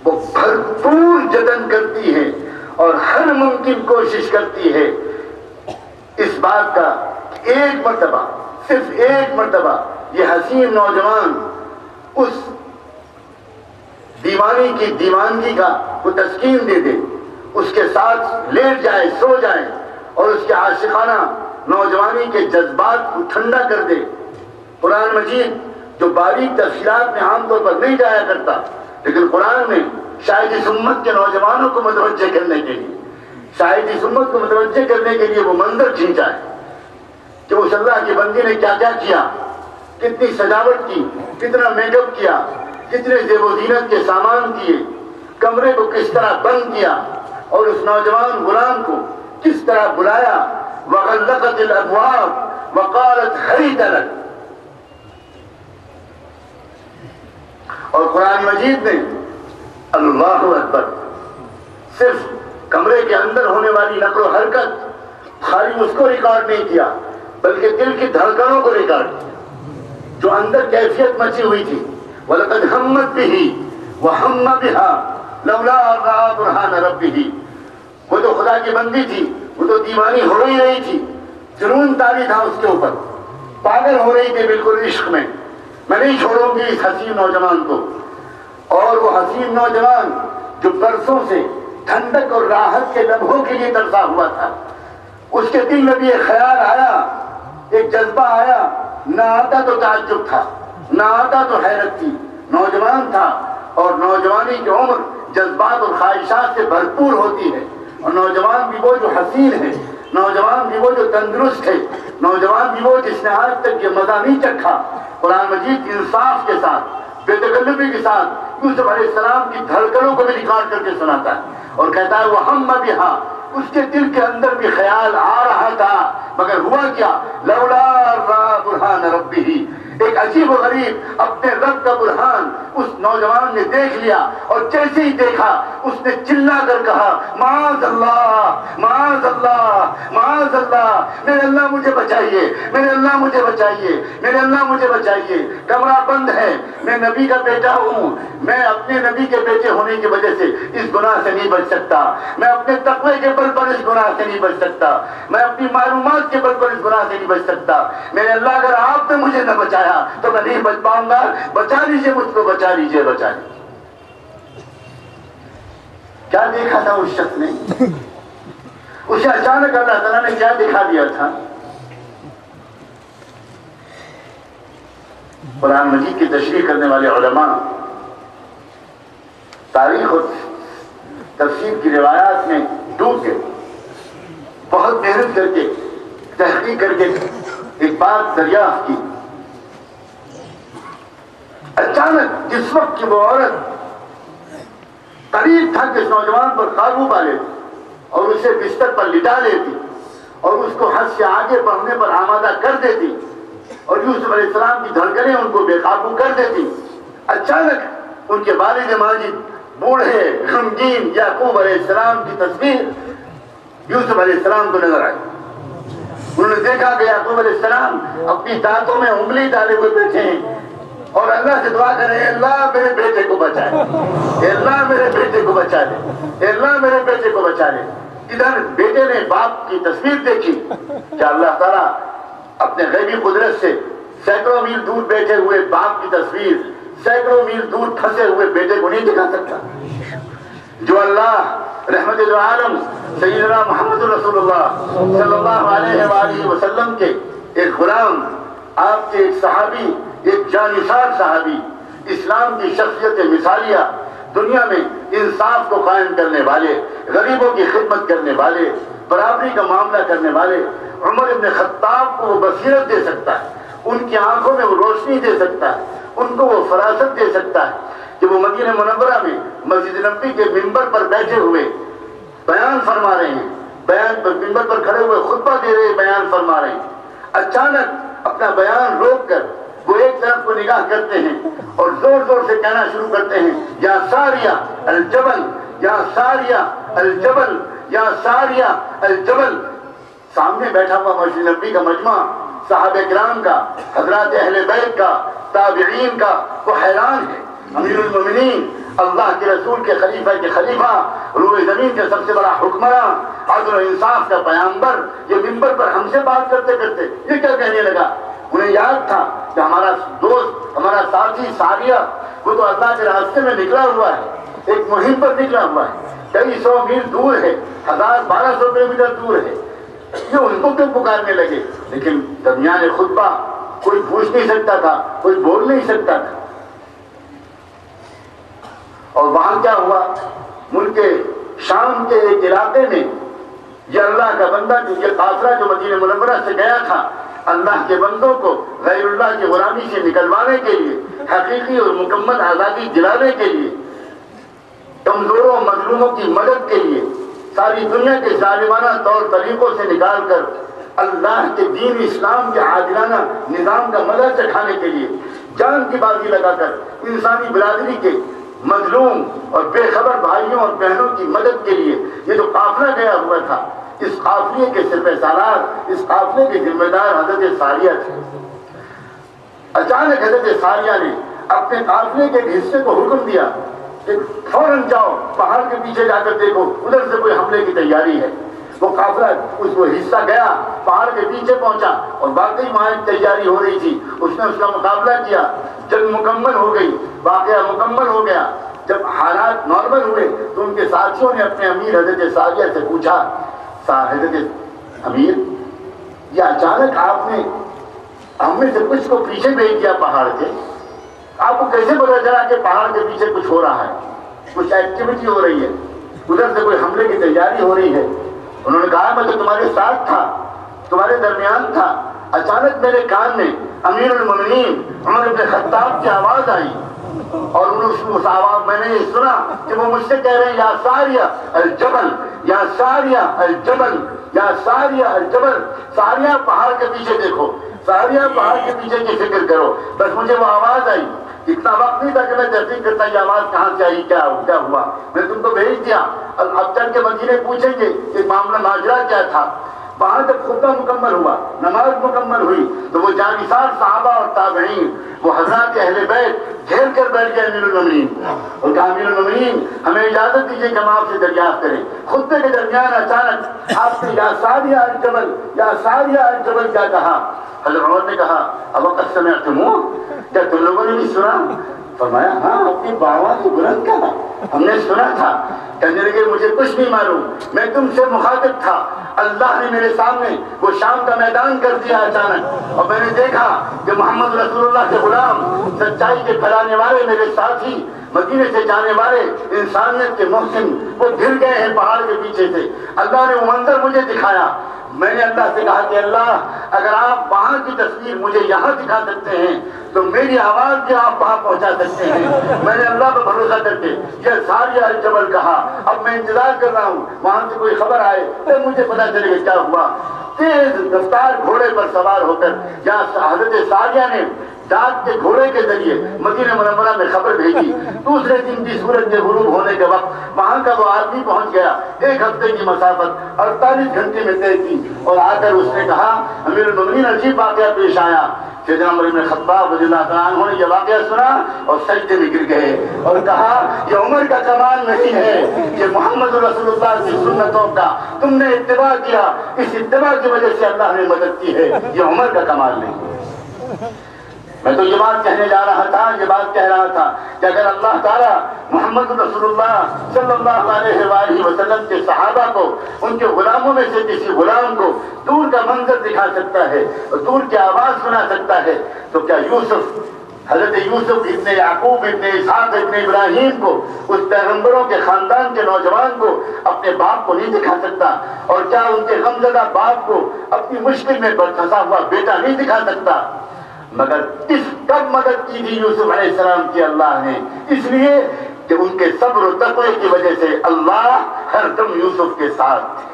وہ بھرپور جتن کرتی ہے اور ہر ممکن کوشش کرتی ہے اس بات کا کہ ایک مرتبہ، صرف ایک مرتبہ یہ حسین نوجوان اس دیوانی کی دیوانگی کا وہ تسکین دے دے، اس کے ساتھ لیٹ جائے، سو جائے اور اس کے عاشقانہ نوجوانی کے جذبات کو ٹھنڈا کر دے. قرآن مجید جو باریک تفصیلات میں عام طور پر نہیں جایا کرتا، لیکن قرآن میں شاید اس امت کے نوجوانوں کو متوجہ کرنے کے لیے، شاید اس امت کو متوجہ کرنے کے لیے وہ منظر کھینچا ہے کہ اس اللہ کی بندی نے کیا کیا کیا، کتنی سجاوٹ کی، کتنا میک اپ کیا، کتنے زیب و زینت کے سامان کیے، کمرے کو کس طرح بند کیا اور اس نوجوان غلام کو کس طرح بلایا. وَغَلَّقَتِ الْأَبْوَابَ وَقَالَتْ حَيْتَ لَكَ. اور قرآن مجید نے اللہ اکبر صرف کمرے کے اندر ہونے والی نقل و حرکت خالی اس کو ریکارڈ نہیں کیا، بلکہ دل کی دھڑکنوں کو ریکارڈ کیا جو اندر کیفیت مچی ہوئی تھی. وَلَقَدْ هَمَّتْ بِهِ وَهَمَّ بِهَا لَوْلَا أَن رَأَىٰ بُرْهَانَ رَبِّهِ. وہ تو خدا کی بندی تھی، وہ تو دیوانی ہو ہی رہی تھی، جنون طاری تھا اس کے اوپر، پاگل ہو رہی تھی بالکل عشق میں. میں نہیں چھوڑوں گی اس حسین نوجوان کو. اور وہ حسین نوجوان جو برسوں سے ٹھنڈک اور راحت کے لمحوں کے لیے ترسا ہوا تھا، اس کے دل میں بھی ایک خیال آیا، ایک جذبہ آیا. نہ آتا تو تعجب تھا، نہ آتا تو حیرت تھی. نوجوان تھا اور نوجوانی کی عمر جذبات اور خواہشات سے بھرپور ہوتی ہے. اور نوجوان بھی وہ جو حسین ہے، نوجوان بھی وہ جو تندرست ہے، نوجوان بھی وہ جس نے آج تک یہ مزہ نہیں چکھا. قرآن مجید انصاف کے ساتھ، بے تکلفی کے ساتھ یوسف علیہ السلام کی دھڑکنوں کو بھی ریکارڈ کر کے سناتا ہے اور کہتا ہے وَهَمَّ بِهَا. اس کے دل کے اندر بھی خیال آ رہا تھا، مگر ہوا کیا؟ لولا رأى برہان ربہ. ایک عجیب و غریب اپنے رب کا برہان اس نوجوان نے دیکھ لیا، اور جیسے ہی دیکھا اس نے چلا کر کہا معاذ اللہ معاذ اللہ معاذ اللہ. میرے اللہ مجھے بچائیے، میرے اللہ مجھے بچائیے، میرے اللہ مجھے بچائیے. کمرہ بند ہے، میں نبی کا بیٹا ہوں، میں اپنے نبی کے بیٹے ہونے کی وجہ سے اس گناہ سے نہیں بچ سکتا، میں اپنے تقوی کے بل پر اس گناہ سے نہیں بچ سکتا، میں اپنی معلومات کے بل پر اس گناہ سے نہیں بچ سکتا. میرے اللہ اگر آپ نے مجھے نہ بچایا تو میں نہیں بچ پاؤں گا. بچا لیجئے مجھ کو، بچا لیجئے، بچا لیجئے. کیا دیکھا تھا اس شخص نے؟ اسے اچانک اللہ تعالیٰ نے کیا دکھا دیا تھا؟ قرآن مجید کی تشریح کرنے والے علماء تاریخ اور تفسیر کی روایات میں ڈوب گئے، بہت محنت کر کے تحقیق کر کے ایک بات دریافت کی. اچانک جس وقت کی وہ عورت قریب تھا کہ اس نوجوان پر قابو پا لیتی اور اسے بستر پر لٹا لیتی اور اس کو حد سے آگے بڑھنے پر آمادہ کر دیتی اور یوسف علیہ السلام کی دھڑکنیں ان کو بے قابو کر دیتی، اچانک ان کے والد ماجد بوڑھے غمگین یعقوب علیہ السلام کی تصویر یوسف علیہ السلام کو نظر آئی. انہوں نے دیکھا کہ یعقوب علیہ السلام اپنی دانتوں میں انگلی ڈالے ہوئے بیٹھے ہیں اور اللہ سے دعا کریں اللہ میرے بیٹے کو بچائے، اللہ میرے بیٹے کو بچا دے، اللہ میرے بیٹے کو بچا دے. ادھر بیٹے نے باپ کی تصویر دیکھی کہ اللہ تعالیٰ اپنے غیبی قدرت سے سینکڑوں میل دور بیٹھے ہوئے باپ کی تصویر سینکڑوں میل دور پھنسے ہوئے بیٹے کو نہیں دکھا سکتا. جو اللہ رحمت دو عالم سیدنا محمد رسول اللہ صلی اللہ علیہ وآلہ وسلم کے ایک غلام، آپ کے ایک صحابی، ایک جانثار صحابی، اسلام کی شخصیت مثالیہ، دنیا میں انصاف کو قائم کرنے والے، غریبوں کی خدمت کرنے والے، برابری کا معاملہ کرنے والے عمر ابن خطاب کو وہ بصیرت دے سکتا ہے، ان کی آنکھوں میں وہ روشنی دے سکتا ہے، ان کو وہ فراست دے سکتا ہے کہ وہ مدینہ منورہ میں مسجد نبوی کے ممبر پر بیٹھے ہوئے بیان فرما رہے ہیں، بیان پر ممبر پر کھڑے ہوئے خطبہ دے رہے، بیان فرما رہے ہیں، اچانک اپنا بیان روک کر وہ ایک طرف کو نگاہ کرتے ہیں اور زور زور سے کہنا شروع کرتے ہیں، یا ساریہ الجبل، یا ساریہ الجبل، یا ساریہ الجبل۔ سامنے بیٹھا ہوا مسجد نبوی کا مجمع، صحابہ کرام کا، حضرات اہل بیت کا، تابعین کا، وہ حیران ہے۔ امیر المومنین، اللہ کے رسول کے خلیفہ کے خلیفہ، روئے زمین کے سب سے بڑا حکمراں، عدل و انصاف کا پیامبر، یہ ممبر پر ہم سے بات کرتے کرتے یہ کیا کہنے لگا؟ انہیں یاد تھا کہ ہمارا دوست، ہمارا ساتھی ساریہ، وہ تو اللہ کے راستے میں نکلا ہوا ہے، ایک مہم پر نکلا ہوا ہے، کئی سو میل دور ہے، 1200 کلومیٹر دور ہے، یہ ان کو کیوں پکارنے لگے؟ لیکن درمیان خطبہ کوئی پوچھ نہیں سکتا تھا، کوئی بول نہیں سکتا تھا۔ اور وہاں کیا ہوا؟ ملک شام کے ایک علاقے میں یہ اللہ کا بندہ، یہ قافلہ جو مدینہ منورہ سے گیا تھا، اللہ کے بندوں کو غیر اللہ کی غلامی سے نکلوانے کے لیے، حقیقی اور مکمل آزادی دلانے کے لیے، کمزوروں مظلوموں کی مدد کے لیے، ساری دنیا کے ظالمانہ طور طریقوں سے نکال کر اللہ کے دین اسلام کے عادلانہ نظام کا مزہ چکھانے کے لیے، جان کی بازی لگا کر انسانی برادری کے مظلوم اور بے خبر بھائیوں اور بہنوں کی مدد کے لیے یہ جو قافلہ گیا ہوا تھا، اس قافلے کے سپہ سالار، اس قافلے کے ذمہ دار حضرت ساریہ تھے۔ اچانک حضرت ساریہ نے اپنے قافلے کے حصے کو حکم دیا کہ فوراً جاؤ، پہاڑ کے پیچھے جا کر دیکھو، ادھر سے کوئی حملے کی تیاری ہے۔ وہ قافلہ وہ حصہ گیا، پہاڑ کے پیچھے پہنچا اور واقعی وہاں ایک تیاری ہو رہی تھی، اس نے اس کا مقابلہ کیا، جنگ مکمل ہو گئی، واقعہ مکمل ہو گیا۔ جب حالات نارمل ہوئے تو ان کے ساتھیوں نے اپنے امیر حضرت ساریہ سے پوچھا، حضرت امیر، یہ اچانک آپ نے ہم میں سے کچھ کو پیچھے بھیج دیا پہاڑ کے، آپ کو کیسے پتا چلا کہ پہاڑ کے پیچھے کچھ ہو رہا ہے، کچھ ایکٹیویٹی ہو رہی ہے، ادھر سے کوئی حملے کی تیاری ہو رہی ہے؟ انہوں نے کہا میں تو تمہارے ساتھ تھا، تمہارے درمیان تھا، اچانک میرے کان میں امیر المومنین عمر بن خطاب کی آواز آئی اور اس آواز میں نے سنا کہ وہ مجھ سے کہہ رہے ہیں، یا ساریہ الجبل، یا ساریہ الجبل، یا ساریہ الجبل، ساریہ پہاڑ کے پیچھے دیکھو، ساریہ پہاڑ کے پیچھے کی فکر کرو۔ بس مجھے وہ آواز آئی، اتنا وقت نہیں تھا کہ میں تحقیق کرتا یہ آواز کہاں سے آئی، کیا ہوا، میں تم کو بھیج دیا، اب چل کے مدینے پوچھیں گے کہ معاملہ ماجرا کیا تھا۔ وہاں جب خطبہ مکمل ہوا، نماز مکمل ہوئی تو وہ جانثار صحابہ اور تابعین، وہ حضرات اہل بیت گھیر کر بیٹھ گئے امیر المومنین اور کہا، امیر المومنین ہمیں اجازت دیجیے کہ ہم آپ سے دریافت کریں۔ خطبے کے درمیان اچانک آپ نے یا ساریہ الجبل، یا ساریہ الجبل کیا کہا؟ حضرت عمر نے کہا، اوقت سمعتموہ، کیا تم لوگوں نے بھی سنا؟ فرمایا ہاں، اپنی باواز بلند کہا، ہم نے سنا تھا۔ کہنے لگے مجھے کچھ نہیں معلوم، میں تم سے مخاطب تھا، اللہ نے میرے سامنے وہ شام کا میدان کر دیا اچانک، اور میں نے دیکھا کہ محمد رسول اللہ کے غلام، سچائی کے پھیلانے والے میرے ساتھی، مدینے سے جانے والے، انسانیت کے محسن، وہ گر گئے ہیں پہاڑ کے پیچھے سے۔ اللہ نے وہ منظر مجھے دکھایا، میں نے اللہ سے کہا کہ اللہ اگر آپ وہاں کی تصویر مجھے یہاں دکھا سکتے ہیں تو میری آواز بھی آپ وہاں پہنچا سکتے ہیں۔ میں نے اللہ پر بھروسہ کر کے یہ ساریہ الجبل کہا، اب میں انتظار کر رہا ہوں وہاں سے کوئی خبر آئے تو مجھے پتا چلے گا کیا ہوا۔ تیز رفتار گھوڑے پر سوار ہو کر جہاں حضرت ساریہ نے ڈاک کے گھوڑے کے ذریعے مدینہ منورہ میں خبر بھیجی، دوسرے دن کی سورج کے غروب ہونے کے وقت وہاں کا وہ آدمی پہنچ گیا، 1 ہفتے کی مسافت 48 گھنٹے میں طے کی، اور آ کر اس نے کہا، امیر المومنین عجیب واقعہ پیش آیا۔ سیدنا عمر بن خطاب رضی اللہ تعالیٰ عنہ نے یہ واقعہ سنا اور سجدے میں گر گئے اور کہا، یہ عمر کا کمال نہیں ہے، یہ محمد رسول اللہ کی سنتوں کا تم نے اتباع کیا، اس اتباع کی وجہ سے اللہ نے مدد کی ہے، یہ عمر کا کمال نہیں۔ میں تو یہ بات کہنے جا رہا تھا، یہ بات کہہ رہا تھا کہ اگر اللہ تعالیٰ محمد رسول اللہ صلی اللہ علیہ وآلہ وسلم کے صحابہ کو، ان کے غلاموں میں سے کسی غلام کو دور کا منظر دکھا سکتا ہے، دور کی آواز سنا سکتا ہے، تو کیا حضرت یوسف ابن یعقوب ابن اسحاق ابن ابراہیم کو، اس پیغمبروں کے خاندان کے نوجوان کو اپنے باپ کو نہیں دکھا سکتا؟ اور کیا ان کے غمزدہ باپ کو اپنی مشکل میں پھنسا ہوا بیٹا نہیں دکھا سکتا؟ مگر کب مدد کی تھی یوسف علیہ السلام کی اللہ نے؟ اس لیے کہ ان کے صبر و تقوی کی وجہ سے اللہ ہر دم یوسف کے ساتھ تھے۔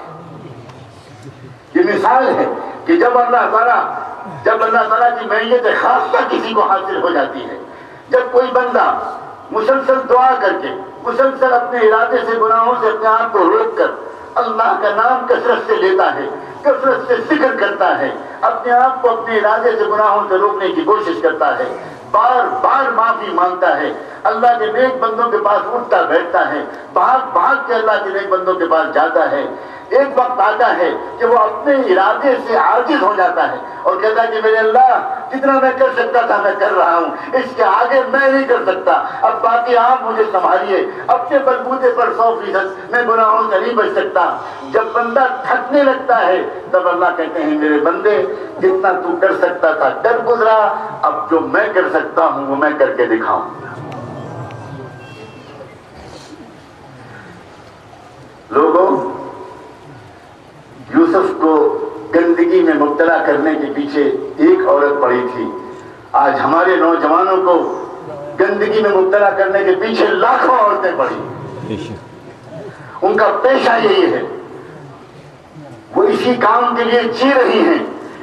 یہ مثال ہے کہ جب اللہ تعالیٰ کی معیت خاصہ کسی کو حاصل ہو جاتی ہے، جب کوئی بندہ مسلسل دعا کر کے، مسلسل اپنے ارادے سے، گناہوں سے اپنے آپ کو روک کر اللہ کا نام کثرت سے لیتا ہے، کثرت سے ذکر کرتا ہے، اپنے آپ کو اپنے ارادے سے گناہوں سے روکنے کی کوشش کرتا ہے، بار بار معافی مانگتا ہے، اللہ کے نیک بندوں کے پاس اٹھتا بیٹھتا ہے، بھاگ کے اللہ کے نیک بندوں کے پاس جاتا ہے، ایک وقت آتا ہے کہ وہ اپنے ارادے سے عاجز ہو جاتا ہے اور کہتا ہے کہ میرے اللہ جتنا میں کر سکتا تھا میں کر رہا ہوں، اس کے آگے میں نہیں کر سکتا، اب باقی آپ مجھے سنبھالیے، اپنے بلبوتے پر 100% میں گناہوں سے نہیں بچ سکتا۔ جب بندہ تھکنے لگتا ہے تب اللہ کہتے ہیں میرے بندے جتنا تو کر سکتا تھا کر گزرا، اب جو میں کر سکتا ہوں وہ میں کر کے دکھاؤں۔ لوگوں، یوسف کو گندگی میں مبتلا کرنے کے پیچھے ایک عورت پڑی تھی، آج ہمارے نوجوانوں کو گندگی میں مبتلا کرنے کے پیچھے لاکھوں عورتیں پڑی، ان کا پیشہ یہی ہے، وہ اسی کام کے لیے جی رہی ہیں،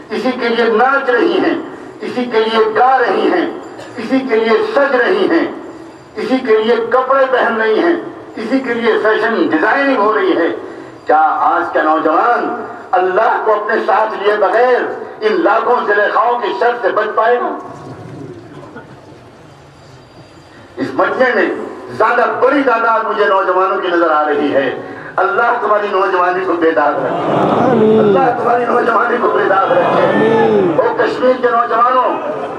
اسی کے لیے ناچ رہی ہیں، اسی کے لیے گا رہی ہیں، اسی کے لیے سج رہی ہیں، اسی کے لیے کپڑے پہن رہی ہیں، اسی کے لیے فیشن ڈیزائننگ ہو رہی ہے۔ کیا آج کا نوجوان اللہ کو اپنے ساتھ لیے بغیر ان لاکھوں زلیخاؤں کی شر سے بچ پائے گا؟ اس مجمع میں زیادہ بڑی تعداد مجھے نوجوانوں کی نظر آ رہی ہے۔ اللہ تمہاری نوجوانی کو بیدار رکھے، اللہ تمہاری نوجوانی کو بیدار رکھے۔ وہ کشمیر کے نوجوانوں،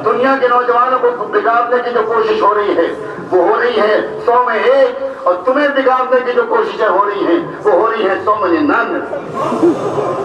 دنیا کے نوجوانوں کو بگاڑنے کی جو کوشش ہو رہی ہے وہ ہو رہی ہے 100 میں 1، اور تمہیں بگاڑنے کی جو کوششیں ہو رہی ہیں وہ ہو رہی ہیں 100 میں 99۔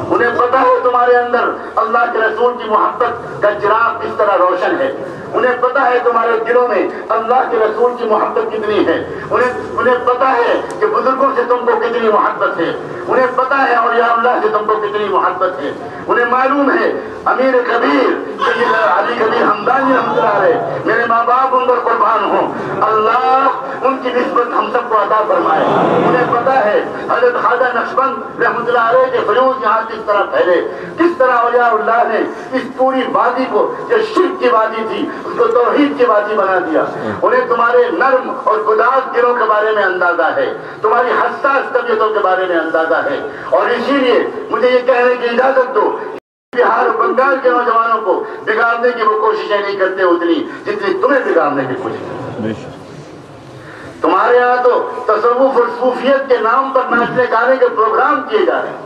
انہیں پتا ہے تمہارے اندر اللہ کے رسول کی محبت کا چراغ کس طرح روشن ہے، انہیں پتا ہے تمہارے دلوں میں اللہ کے رسول کی محبت کتنی ہے، انہیں پتا ہے کہ بزرگوں سے تم کو کتنی محبت ہے، انہیں پتا ہے اولیاء اللہ سے تم کو کتنی محبت ہے، انہیں معلوم ہے امیر کبیر سید علی کبیر حمدانی رحمۃ اللہ علیہ، میرے ماں باپ ان پر قربان ہوں، اللہ ان کی نسبت ہم سب کو عطا فرمائے۔ انہیں پتا ہے حضرت خواجہ نقشبند رحمۃ اللہ علیہ کے فیوز یہاں کس طرح پھیلے، کس طرح اولیاء اللہ نے اس پوری وادی کو، جو شرک کی وادی تھی اس کو توحید کی وادی بنا دیا۔ انہیں تمہارے نرم اور گداز دلوں کے بارے میں اندازہ ہے، تمہاری حساس طبیعتوں کے بارے میں اندازہ ہے، اور اسی لیے مجھے یہ کہنے کی اجازت دو، بہار اور بنگال کے نوجوانوں کو بگاڑنے کی وہ کوششیں نہیں کرتے اتنی جتنی تمہیں بگاڑنے کی کوشش کرتے۔ تمہارے یہاں تو تصوف اور صوفیت کے نام پر ناچنے گانے کے پروگرام کیے جا رہے ہیں،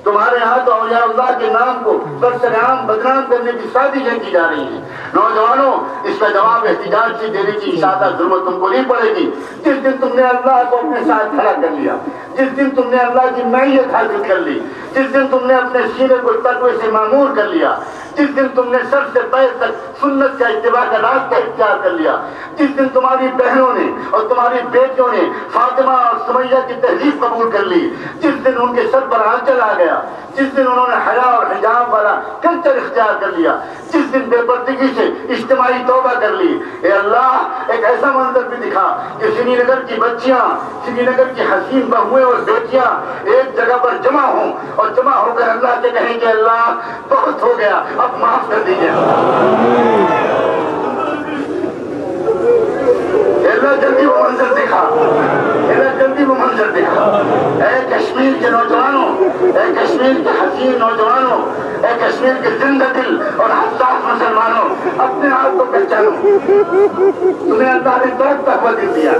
تمہارے ہاں تو اولیاء اللہ کے نام کو برسرعام بدنام کرنے کی سازشیں کی جا رہی ہیں۔ نوجوانوں، اس کا جواب احتجاج سے دینے کی انشاءاللہ ضرورت تم کو نہیں پڑے گی۔ جس دن تم نے اللہ کو اپنے ساتھ کھڑا کر لیا، جس دن تم نے اللہ کی معیت حاصل کر لی، جس دن تم نے اپنے سینے کو تقوی سے معمور کر لیا، جس دن تم نے سر سے پیر تک سنت کا اتباع کا راستہ اختیار کر لیا، جس دن تمہاری بہنوں نے اور تمہاری بیٹیوں نے فاطمہ اور سمیہ کی تہذیب قبول کر لی، جس دن ان کے سر پر آنچل آ گیا، جس دن انہوں نے حیا اور حجاب والا کلچر اختیار کر لیا، جس دن بے پردگی سے اجتماعی توبہ کر لی، اے اللہ ایک ایسا منظر بھی دکھا کہ سری نگر کی بچیاں، سری نگر کی حسین بہویں اور بیٹیاں ایک جگہ پر جمع ہوں اور جمع ہو کر اللہ سے کہیں کہ اللہ بہت ہو گیا، اب معاف کر دیجیے۔ اللہ جلدی وہ منظر دکھا، اللہ جلدی وہ منظر دکھا۔ اے کشمیر کے نوجوانوں، اے کشمیر کے حسین نوجوانوں، اے کشمیر کے زندہ دل اور حساس مسلمانوں، اپنے آپ کو پہچانو۔ تمہیں اللہ نے بہت تقویٰ دل دیا،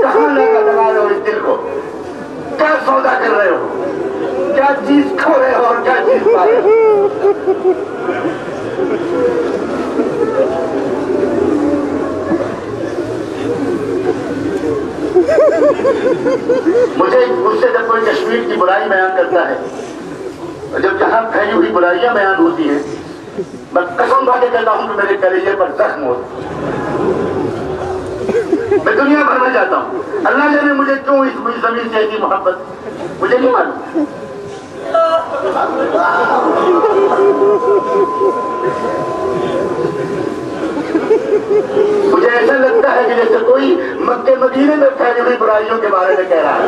کہاں لگا رہے ہو اس دل کو؟ کیا سودا کر رہے ہو؟ کیا چیز کھو رہے ہو اور کیا چیز پا رہے ہو؟ کشمیر کی برائی بیان کرتا ہے، اور جب جہاں پھیلی ہوئی برائیاں بیان ہوتی ہیں، میں قسم کھا کے کہتا ہوں کہ میرے کلیجے پر زخم ہوتا ہے۔ میں دنیا بھر میں جاتا ہوں، اللہ جانے مجھے کیوں اس زمین سے ایسی محبت، مجھے نہیں معلوم۔ مجھے ایسا لگتا ہے کہ جیسے کوئی مکے مدینے میں پھیلی ہوئی برائیوں کے بارے میں کہہ رہا ہے۔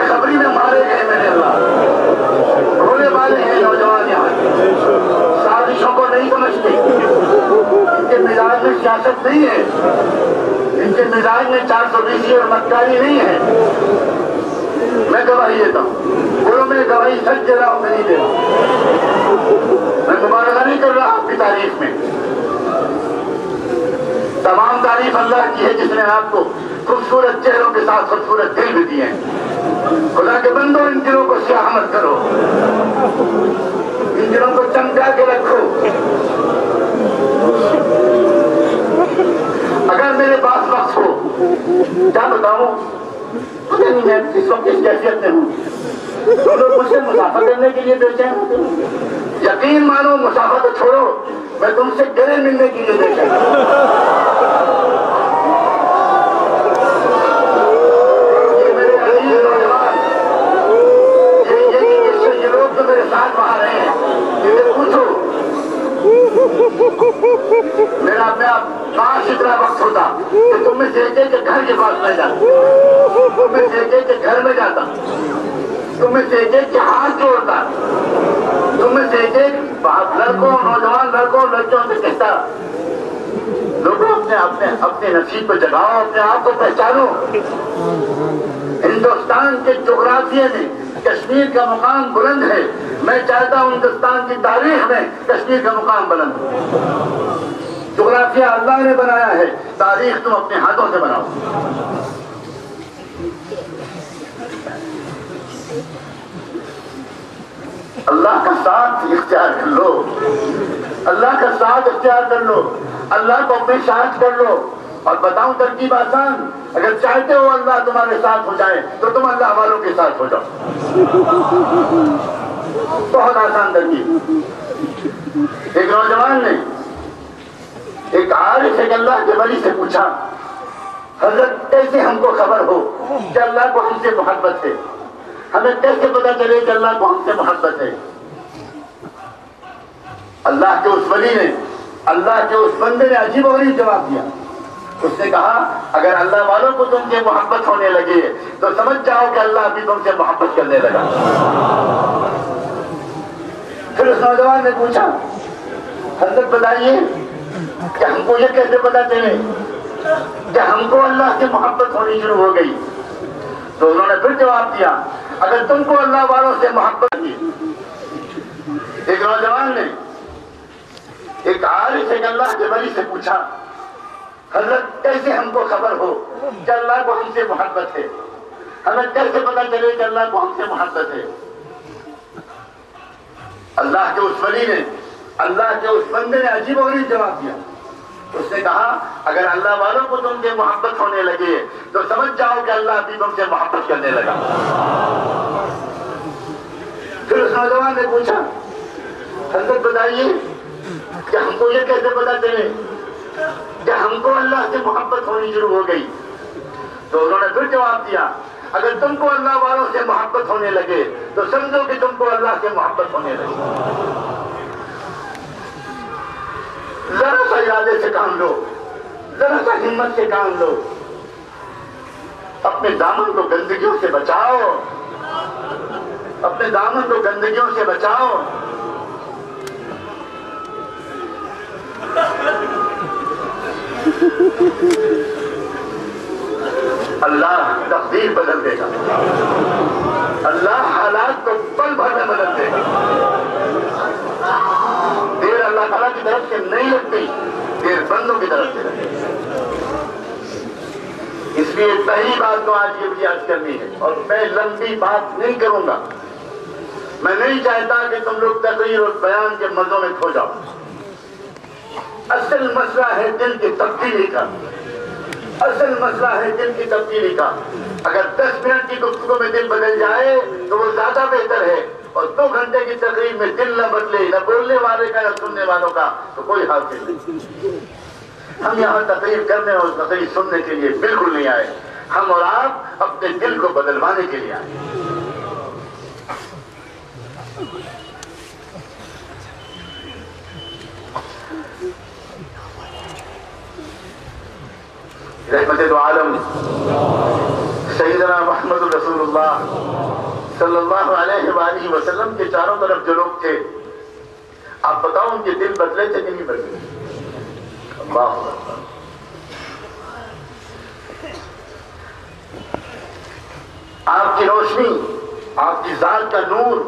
خبری میں مارے گئے میرے اللہ، رونے والے ہیں نوجوان یہاں، سازشوں کو نہیں سمجھتے، ان کے مزاج میں سیاست نہیں ہے، ان کے مزاج میں 420 اور مکاری نہیں ہے۔ میں گواہی دیتا ہوں، بولو میں گواہی سچ دے رہا ہوں، میں نہیں دے رہا، میں مبالغہ نہیں کر رہا آپ کی تعریف میں۔ تمام تعریف اللہ کی ہے جس نے آپ کو خوبصورت چہروں کے ساتھ خوبصورت دل بھی دیے ہیں۔ خدا کے بندو، ان دلوں کو سیاہ مت کرو، ان دلوں کو چمکا کے رکھو۔ اگر میرے پاس وقت ہو، کیا بتاؤں، پتہ نہیں میں اس وقت کس کیفیت میں ہوں، تم لوگ مجھ سے مسافہ کرنے کے لیے بے چین ہوتے ہو۔ یقین مانو، مسافہ تو چھوڑو، میں تم سے گلے ملنے کے لیے بے چین ہوں۔ میرا اپنے آپ کاش اتنا وقت ہوتا کہ تم میں سے ایک کے گھر کے پاس میں جاتا، تم میں سے ایک کے گھر میں جاتا، تم میں سے ایک کے ہاتھ جوڑتا، تم میں سے ایک لڑکوں، نوجوان لڑکوں، لڑکیوں سے کہتا، لوگوں اپنے نصیب کو جگاؤ، اپنے آپ کو پہچانو۔ ہندوستان کے جغرافیے میں کشمیر کا مقام بلند ہے، میں چاہتا ہوں ہندوستان کی تاریخ میں کشمیر کا مقام بلند ہو۔ جغرافیہ اللہ نے بنایا ہے، تاریخ تم اپنے ہاتھوں سے بناؤ۔ اللہ کا ساتھ اختیار کر لو، اللہ کا ساتھ اختیار کر لو، اللہ کو اپنے ساتھ کر لو۔ اور بتاؤں ترکیب آسان، اگر چاہتے ہو اللہ تمہارے ساتھ ہو جائے تو تم اللہ والوں کے ساتھ ہو جاؤ۔ بہت آسان ترکیب۔ ایک نوجوان نے ایک عارف ایک اللہ کے ولی سے پوچھا، حضرت کیسے ہم کو خبر ہو کہ اللہ کو ہم سے محبت ہے، ہمیں کیسے پتا چلے کہ اللہ کو ہم سے محبت ہے؟ اللہ کے اس ولی نے، اللہ کے اس بندے نے عجیب و غریب جواب دیا۔ اس نے کہا، اگر اللہ والوں کو تم سے محبت ہونے لگے تو سمجھ جاؤ کہ اللہ بھی تم سے محبت کرنے لگا۔ پھر اس نوجوان نے پوچھا، حضرت بتائیے کہ ہم کو یہ کیسے پتا چلے کہ ہم کو اللہ سے محبت ہونی شروع ہو گئی؟ تو انہوں نے پھر جواب دیا، اگر تم کو اللہ والوں سے محبت کی۔ ایک نوجوان نے ایک عارف ایک اللہ کے ولی سے پوچھا، حضرت کیسے ہم کو خبر ہو کہ اللہ کو ہم سے محبت ہے، ہمیں کیسے پتا چلے کہ اللہ کو ہم سے محبت ہے؟ اللہ کے اس ولی نے، اللہ کے اس بندے نے عجیب و غریب جواب دیا۔ اس نے کہا، اگر اللہ والوں کو تم سے محبت ہونے لگے تو سمجھ جاؤ کہ اللہ بھی تم سے محبت کرنے لگا۔ پھر اس نوجوان نے پوچھا، حضرت بتائیے کہ ہم کو یہ کیسے پتا چلے کہ ہم کو اللہ سے محبت ہونی شروع ہو گئی؟ تو انہوں نے پھر جواب دیا، اگر تم کو اللہ والوں سے محبت ہونے لگے تو سمجھو کہ تم کو اللہ سے محبت ہونے لگی۔ ذرا سا ارادے سے کام لو، ذرا سا ہمت سے کام لو، اپنے دامن کو گندگیوں سے بچاؤ، اپنے دامن کو گندگیوں سے بچاؤ۔ اللہ بدل دے گا، اللہ حالات کو پل بھر میں بدل دے گا۔ دیر اللہ تعالیٰ کی طرف سے نہیں لگتی، دیر بندوں کی طرف سے لگتی۔ اس لیے پہلی بات تو آج یہ مجھے عرض کرنی ہے، اور میں لمبی بات نہیں کروں گا۔ میں نہیں چاہتا کہ تم لوگ تقریر اور بیان کے مزوں میں کھو جاؤ۔ اصل مسئلہ ہے دل کی تبدیلی کا، اصل مسئلہ ہے دل کی تبدیلی کا۔ اگر 10 منٹ کی گفتگو میں دل بدل جائے تو وہ زیادہ بہتر ہے، اور 2 گھنٹے کی تقریر میں دل نہ بدلے، نہ بولنے والے کا نہ سننے والوں کا، تو کوئی حاصل نہیں۔ ہم یہاں تقریر کرنے اور تقریر سننے کے لیے بالکل نہیں آئے، ہم اور آپ اپنے دل کو بدلوانے کے لیے آئے۔ رحمت دو عالم سیدنا محمد رسول اللہ صلی اللہ علیہ وآلہ وسلم کے چاروں طرف جو لوگ تھے، آپ بتاؤ ان کے دل بدلے تھے کہ نہیں بدلے؟ اللہ اکبر۔ آپ کی روشنی، آپ کی ذات کا نور،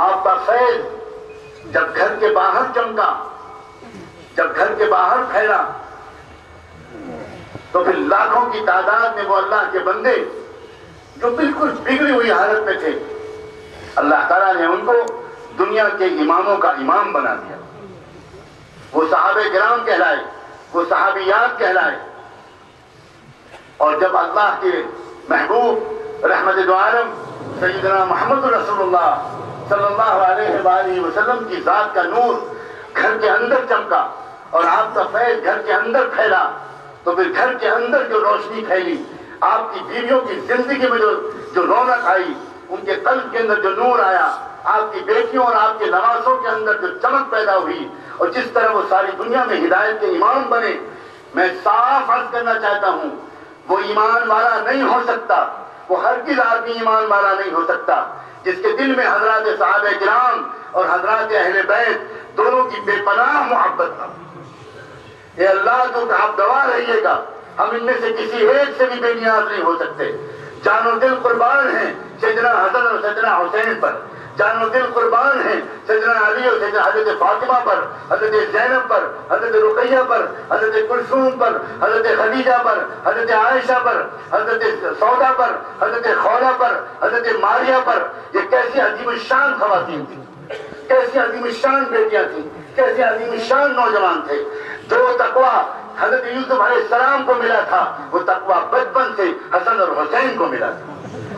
آپ کا فیض جب گھر کے باہر چمکا، جب گھر کے باہر پھیلا، تو پھر لاکھوں کی تعداد میں وہ اللہ کے بندے جو بالکل بگڑی ہوئی حالت میں تھے، اللہ تعالیٰ نے ان کو دنیا کے اماموں کا امام بنا دیا۔ وہ صحابہ کرام کہلائے، وہ صحابیات کہلائے، اور جب اللہ کے محبوب رحمت دو عالم سیدنا محمد رسول اللہ صلی اللہ علیہ وآلہ وسلم کی ذات کا نور گھر کے اندر چمکا اور آپ کا فیض گھر کے اندر پھیلا، تو پھر گھر کے اندر جو روشنی پھیلی، آپ کی بیویوں کی زندگی میں جو رونق آئی، ان کے قلب کے اندر جو نور آیا، آپ کی بیٹیوں اور آپ کے نواسوں کے اندر جو چمک پیدا ہوئی، اور جس طرح وہ ساری دنیا میں ہدایت کے امام بنے، میں صاف عرض کرنا چاہتا ہوں، وہ ایمان والا نہیں ہو سکتا، وہ ہرگز آدمی ایمان والا نہیں ہو سکتا جس کے دل میں حضرات صحابہ کرام اور حضرات اہل بیت دونوں کی بے پناہ محبت تھا۔ اے اللہ تو آپ گواہ رہیے گا، ہم ان میں سے کسی ایک سے بھی بے نیاز نہیں ہو سکتے۔ جان و دل قربان ہیں سیدنا حسن اور سیدنا حسین پر، جان و دل قربان ہیں سیدنا علی اور سیدنا حضرت فاطمہ پر، حضرت زینب پر، حضرت رقیہ پر، حضرت کلثوم پر، حضرت خدیجہ پر، حضرت عائشہ پر، حضرت سودا پر، حضرت خولہ پر، حضرت ماریہ پر۔ یہ کیسی عظیم الشان خواتین تھیں، کیسی عظیم الشان بیٹیاں تھیں، کیسے عظیم الشان نوجوان تھے۔ جو تقویٰ حضرت یوسف علیہ السلام کو ملا تھا، وہ تقویٰ بچپن سے حسن اور حسین کو ملا تھا،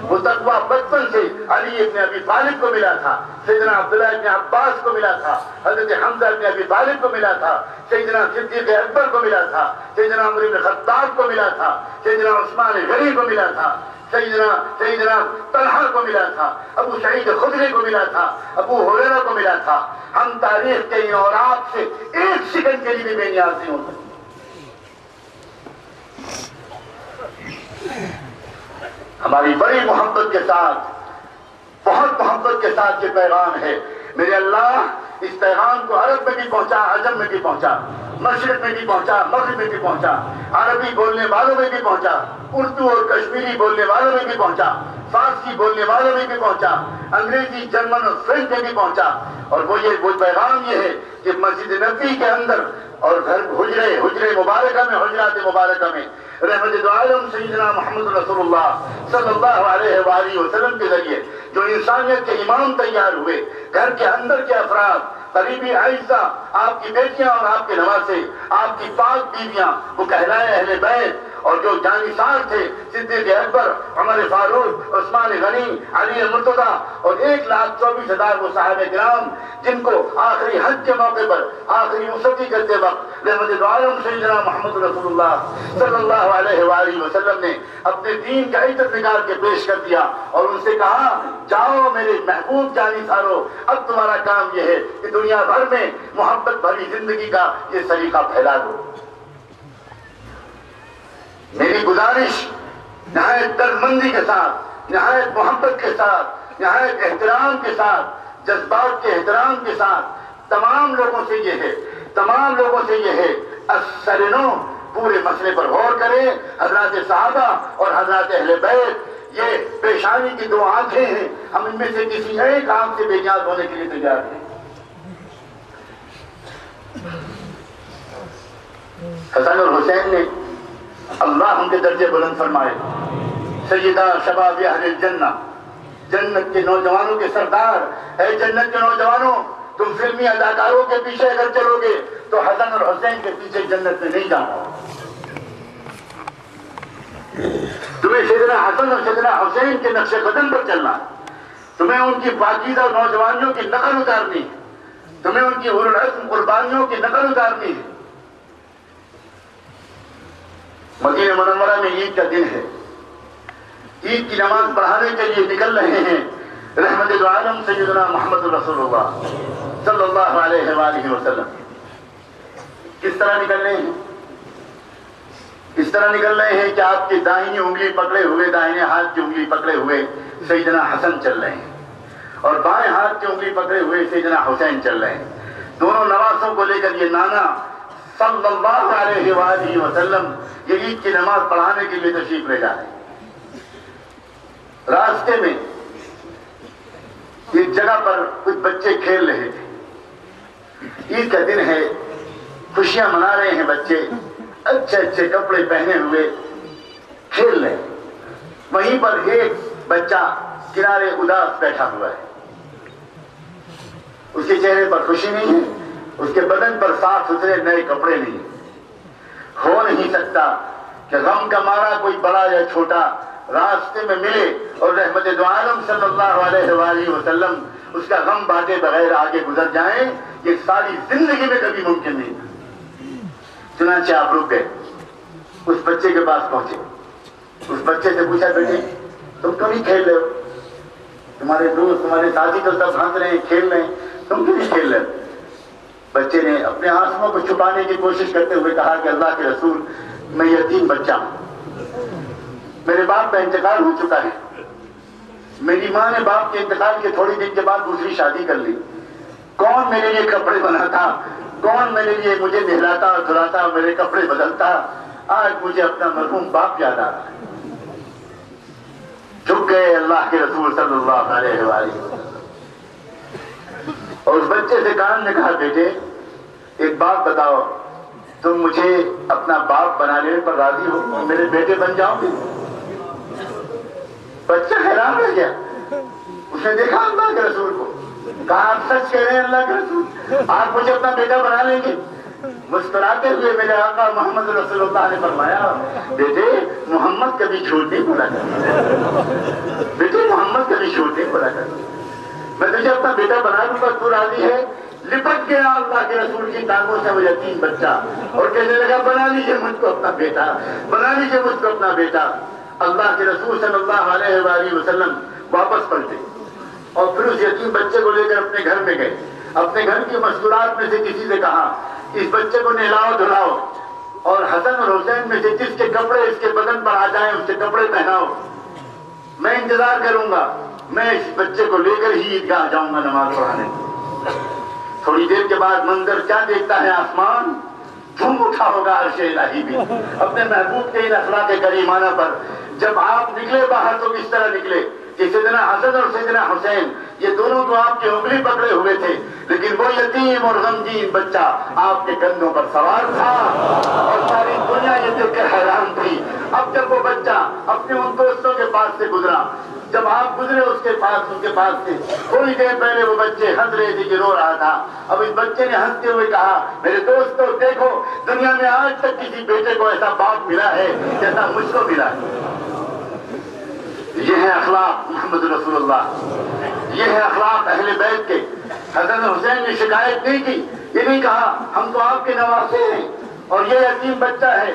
وہ تقویٰ بچپن سے علی ابن ابی طالب کو ملا تھا، سیدنا عبداللہ ابن عباس کو ملا تھا، حضرت حمزہ ابن ابی طالب کو ملا تھا، سیدنا صدیق اکبر کو ملا تھا، سیدنا عمر بن خطاب کو ملا تھا، سیدنا عثمان غنی کو ملا تھا، سیدنا طلحہ کو ملا تھا، ابو سعید خدری کو ملا تھا، ابو ہریرہ کو ملا تھا۔ ہم تاریخ کے ان اوراق سے ایک سیکنڈ کے لیے بھی بے نیاز نہیں ہو سکتے۔ ہماری بڑی محبت کے ساتھ، بہت محبت کے ساتھ یہ پیغام ہے۔ میرے اللہ اس پیغام کو عرب میں بھی پہنچا، عجم میں بھی پہنچا، مشرق میں بھی پہنچا، مغرب میں بھی پہنچا، عربی بولنے والوں میں بھی پہنچا، اردو اور کشمیری بولنے والوں میں بھی پہنچا، فارسی بولنے والوں میں بھی پہنچا، انگریزی، جرمن اور فرینچ میں بھی پہنچا۔ اور وہ پیغام یہ ہے کہ مسجد نبوی کے اندر اور حجرے مبارکہ میں، حجرات مبارکہ میں رحمت دو عالم سیدنا محمد رسول اللہ صلی اللہ علیہ وآلہ وسلم کے ذریعے جو انسانیت کے امام تیار ہوئے، گھر کے اندر کے افراد، قریبی اعزاء، آپ کی بیٹیاں اور آپ کے نواسے، آپ کی پاک بیویاں، وہ کہلائے اہل بیت، اور جو جانثار تھے صدیق اکبر، عمر فاروق، عثمان غنی، علی مرتضیٰ، اور 1,24,000 وہ صحابہ کرام جن کو آخری حج کے موقع پر، آخری مصدی کرتے وقت رحمت دو عالم سیدنا محمد رسول اللہ صلی اللہ علیہ وآلہ وسلم نے اپنے دین کا عزت نکال کے پیش کر دیا اور ان سے کہا، جاؤ میرے محبوب جانثارو، اب تمہارا کام یہ ہے کہ دنیا بھر میں محبت بھری زندگی کا یہ سلیقہ پھیلا دو۔ میری گزارش نہایت درمندی کے ساتھ، نہایت محبت کے ساتھ، نہایت احترام کے ساتھ، جذبات کے احترام کے ساتھ تمام لوگوں سے یہ ہے السرنو پورے مسئلے پر غور کریں۔ حضرات صحابہ اور حضرات اہل بیت یہ پیشانی کی دو آنکھیں ہیں، ہم ان میں سے کسی ایک آنکھ سے بے نیاز ہونے کے لیے تیار ہیں۔ حسن اور حسین نے اللہ ان کے درجے بلند فرمائے، سیدہ شباب اہل الجنہ، جنت کے نوجوانوں کے سردار۔ اے جنت کے نوجوانوں، تم فلمی اداکاروں کے پیچھے اگر چلو گے تو حسن اور حسین کے پیچھے جنت میں نہیں جانا۔ تمہیں سیدنا حسن اور سیدنا حسین کے نقش قدم پر چلنا، تمہیں ان کی پاکیزہ نوجوانیوں کی نقل اتارنی، تمہیں ان کی اولو العزم قربانیوں کی نقل اتارنی ہے۔ مدینہ منورہ میں عید کا دن ہے، عید کی نماز پڑھانے کے لیے نکل رہے ہیں رحمت دو عالم سیدنا محمد رسول اللہ صلی اللہ علیہ وآلہ وسلم۔ کس طرح نکل رہے ہیں؟ اس طرح نکل رہے ہیں کہ آپ کی دائنی انگلی پکڑے ہوئے، دائنے ہاتھ کی انگلی پکڑے ہوئے سیدنا حسن چل رہے ہیں، اور بائیں ہاتھ کی انگلی پکڑے ہوئے سیدنا حسین چل رہے ہیں۔ دونوں نواسوں کو لے کر یہ نانا صلی اللہ علیہ وآلہ وسلم یہ عید کی نماز پڑھانے کے لیے تشریف لے جا رہے ہیں۔ راستے میں ایک جگہ پر کچھ بچے کھیل رہے تھے، عید کا دن ہے، خوشیاں منا رہے ہیں بچے، اچھے اچھے کپڑے پہنے ہوئے کھیل رہے ہیں۔ وہیں پر ایک بچہ کنارے اداس بیٹھا ہوا ہے، اس کے چہرے پر خوشی نہیں ہے، اس کے بدن پر صاف ستھرے نئے کپڑے نہیں ہیں۔ ہو نہیں سکتا کہ غم کا مارا کوئی بڑا یا چھوٹا راستے میں ملے اور رحمت دو عالم صلی اللہ علیہ وآلہ وسلم اس کا غم بانٹے بغیر آگے گزر جائیں، یہ ساری زندگی میں کبھی ممکن نہیں تھا۔ چنانچہ آپ رک گئے، اس بچے کے پاس پہنچے، اس بچے سے پوچھا، بیٹے تم کیوں نہیں کھیل رہے ہو؟ تمہارے دوست تمہارے ساتھی تو سب ہنس رہے ہیں، کھیل رہے ہیں، تم کیوں نہیں کھیل رہے ہو؟ بچے نے اپنے آنسوؤں کو چھپانے کی کوشش کرتے ہوئے کہا کہ اللہ کے رسول، میں یتیم بچہ ہوں، میرے باپ کا انتقال ہو چکا ہے، میری ماں نے باپ کے انتقال کے تھوڑی دن کے بعد دوسری شادی کر لی، کون میرے لیے کپڑے بناتا، کون میرے لیے مجھے نہلاتا دھلاتا، میرے کپڑے بدلتا، آج مجھے اپنا مرحوم باپ یاد آ رہا ہے۔ جھک گئے اللہ کے رسول صلی اللہ علیہ وآلہ وسلم، اور اس بچے سے کان نے کہا، بیٹے ایک بات بتاؤ، تم مجھے اپنا باپ بنانے پر راضی ہو، میرے بیٹے بن جاؤ گے؟ بچہ حیران رہ گیا، اس نے دیکھا اللہ کے رسول کو، کہا آپ سچ کہہ رہے ہیں اللہ کے رسول، آپ مجھے اپنا بیٹا بنا لیں گے؟ مسکراتے ہوئے میرے آقا محمد رسول اللہ نے فرمایا، بیٹے محمد کبھی جھوٹ نہیں بولا کرتا، بیٹے محمد کبھی جھوٹ نہیں بولا کرتا، میں تجھے اپنا بیٹا بنا دوں گا، تو راضی ہے؟ لپٹ گیا اللہ کے رسول کی ٹانگوں سے وہ یتیم بچہ اور کہنے لگا، بنا لیجئے مجھ کو اپنا بیٹا، بنا لیجئے مجھ کو اپنا بیٹا۔ اللہ کے رسول صلی اللہ علیہ وآلہ وسلم واپس پلٹے اور پھر اس یتیم بچے کو لے کر اپنے گھر میں گئے، اپنے گھر کی مستورات میں سے کسی سے کہا، اس بچے کو نہلاؤ دھلاؤ، اور حسن اور حسین میں سے جس کے کپڑے اس کے بدن پر آ جائیں اس کے کپڑے پہناؤ، میں انتظار کروں گا، میں اس بچے کو لے کر ہی عیدگاہ جاؤں گا نماز پڑھانے۔ تھوڑی دیر کے بعد منظر کیا دیکھتا ہے، آسمان جھوم اٹھا ہوگا عرش الہی بھی اپنے محبوب کے ان اخلاق کریمانہ پر۔ جب آپ نکلے باہر تو اس طرح نکلے کہ سیدنا حسن اور سیدنا حسین یہ دونوں تو آپ کی انگلی پکڑے ہوئے تھے، لیکن وہ یتیم اور غمگین بچہ آپ کے کندھوں پر سوار تھا، اور ساری دنیا یہ دیکھ کر حیران تھی۔ اب جب وہ بچہ اپنے ان دوستوں کے پاس سے گزرا، جب آپ گزرے اس کے پاس سے تھوڑی دیر پہلے وہ بچے ہنس رہے تھے کہ رو رہا تھا، اب اس بچے نے ہنستے ہوئے کہا، میرے دوستو دیکھو، دنیا میں آج تک کسی بیٹے کو ایسا باپ ملا ہے جیسا مجھ کو ملا ہے۔ یہ ہے اخلاق محمد رسول اللہ، یہ ہے اخلاق اہل بیت کے۔ حسن حسین نے شکایت نہیں کی، یہ نہیں کہا ہم تو آپ کے نواسے ہیں اور یہ یتیم بچہ ہے،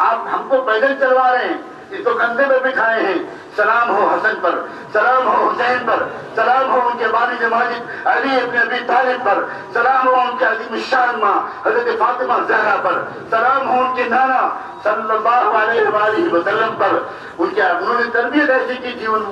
آپ ہم کو پیدل چلوا رہے ہیں، اس کو کندھے پہ بٹھائے ہیں۔ سلام ہو حسن پر، سلام ہو حسین پر، سلام ہو ان کے والد ماجد علی ابن ابی طالب پر، سلام ہو ان کے عظیم الشان ماں حضرت فاطمہ زہرا پر، سلام ہو ان کے نانا صلی اللہ علیہ وآلہ وسلم پر۔ انہوں نے تربیت ایسی کی تھی ان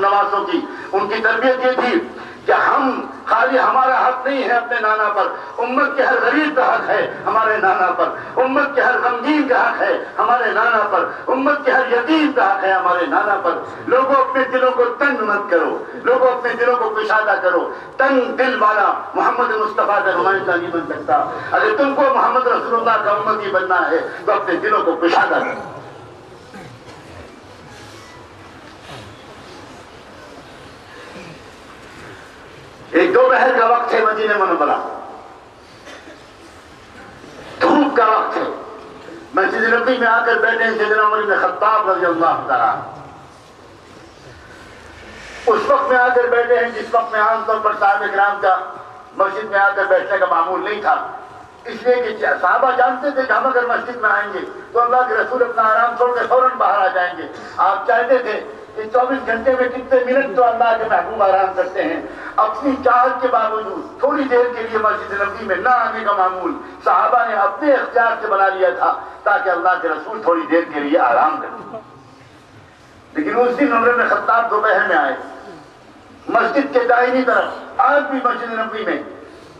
نواسوں کی، ان کی تربیت یہ تھی کہ ہم خالی ہمارا حق نہیں ہے اپنے نانا پر، امت کے ہر غریب کا حق ہے ہمارے نانا پر، امت کے ہر غمگین کا حق ہے ہمارے نانا پر، امت کے ہر یتیم کا حق ہے ہمارے نانا پر۔ لوگوں اپنے دلوں کو تنگ مت کرو، لوگوں اپنے دلوں کو کشادہ کرو۔ تنگ دل والا محمد مصطفیٰ کا نمائندہ نہیں بن سکتا۔ اگر تم کو محمد رسول اللہ کا امتی بننا ہے تو اپنے دلوں کو کشادہ کرو۔ ایک دوپہر کا وقت ہے مدینہ منورہ، دھوپ کا وقت ہے، مسجد نبوی میں آ کر بیٹھے ہیں سیدنا عمر بن خطاب رضی اللہ تعالیٰ۔ اس وقت میں آ کر بیٹھے ہیں جس وقت میں عام طور پر صحابہ کرام کا مسجد میں آ کر بیٹھنے کا معمول نہیں تھا، اس لیے کہ صحابہ جانتے تھے کہ ہم اگر مسجد میں آئیں گے تو اللہ کے رسول اپنا آرام چھوڑ کے فوراً باہر آ جائیں گے۔ آپ چاہتے تھے کہ 24 گھنٹے میں کتنے منٹ تو اللہ کے محبوب آرام کرتے ہیں، اپنی چاہت کے باوجود تھوڑی دیر کے لیے مسجد نبوی میں نہ آنے کا معمول صحابہ نے اپنے اختیار سے بنا لیا تھا تاکہ اللہ کے رسول تھوڑی دیر کے لیے آرام کریں۔ لیکن اس دن عمر بن خطاب دوپہر میں آئے، مسجد کے دائنی طرف، آج بھی مسجد نبوی میں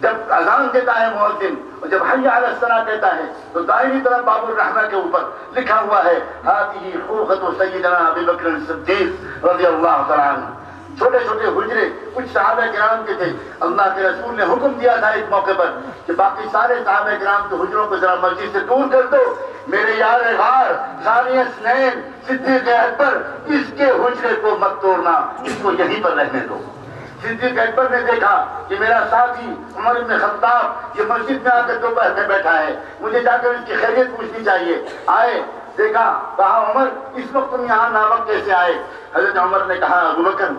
جب اذان دیتا ہے مؤذن اور جب حی علی الصلاۃ کہتا ہے تو دائنی طرف باب الرحمہ کے اوپر لکھا ہوا ہے ہذہ خوخۃ سیدنا ابی بکر الصدیق رضی اللہ تعالیٰ عنہ۔ چھوٹے چھوٹے حجرے کچھ صحابہ کرام کے تھے، اللہ کے رسول نے حکم دیا تھا اس موقع پر کہ باقی سارے صحابہ کرام کے حجروں کو ذرا مسجد سے دور کر دو، میرے یار غار ثانی اثنین صدیق اکبر اس کے حجرے کو مت توڑنا، اس کو یہیں پر رہنے دو۔ صدیق اکبر نے دیکھا کہ میرا ساتھی عمر بن خطاب یہ مسجد میں آ کر دوپہر میں بیٹھا ہے، مجھے جا کر اس کی خیریت پوچھنی چاہیے۔ آئے، دیکھا، کہا عمر اس وقت تم یہاں ناوقت کیسے آئے؟ حضرت عمر نے کہا ابو بکر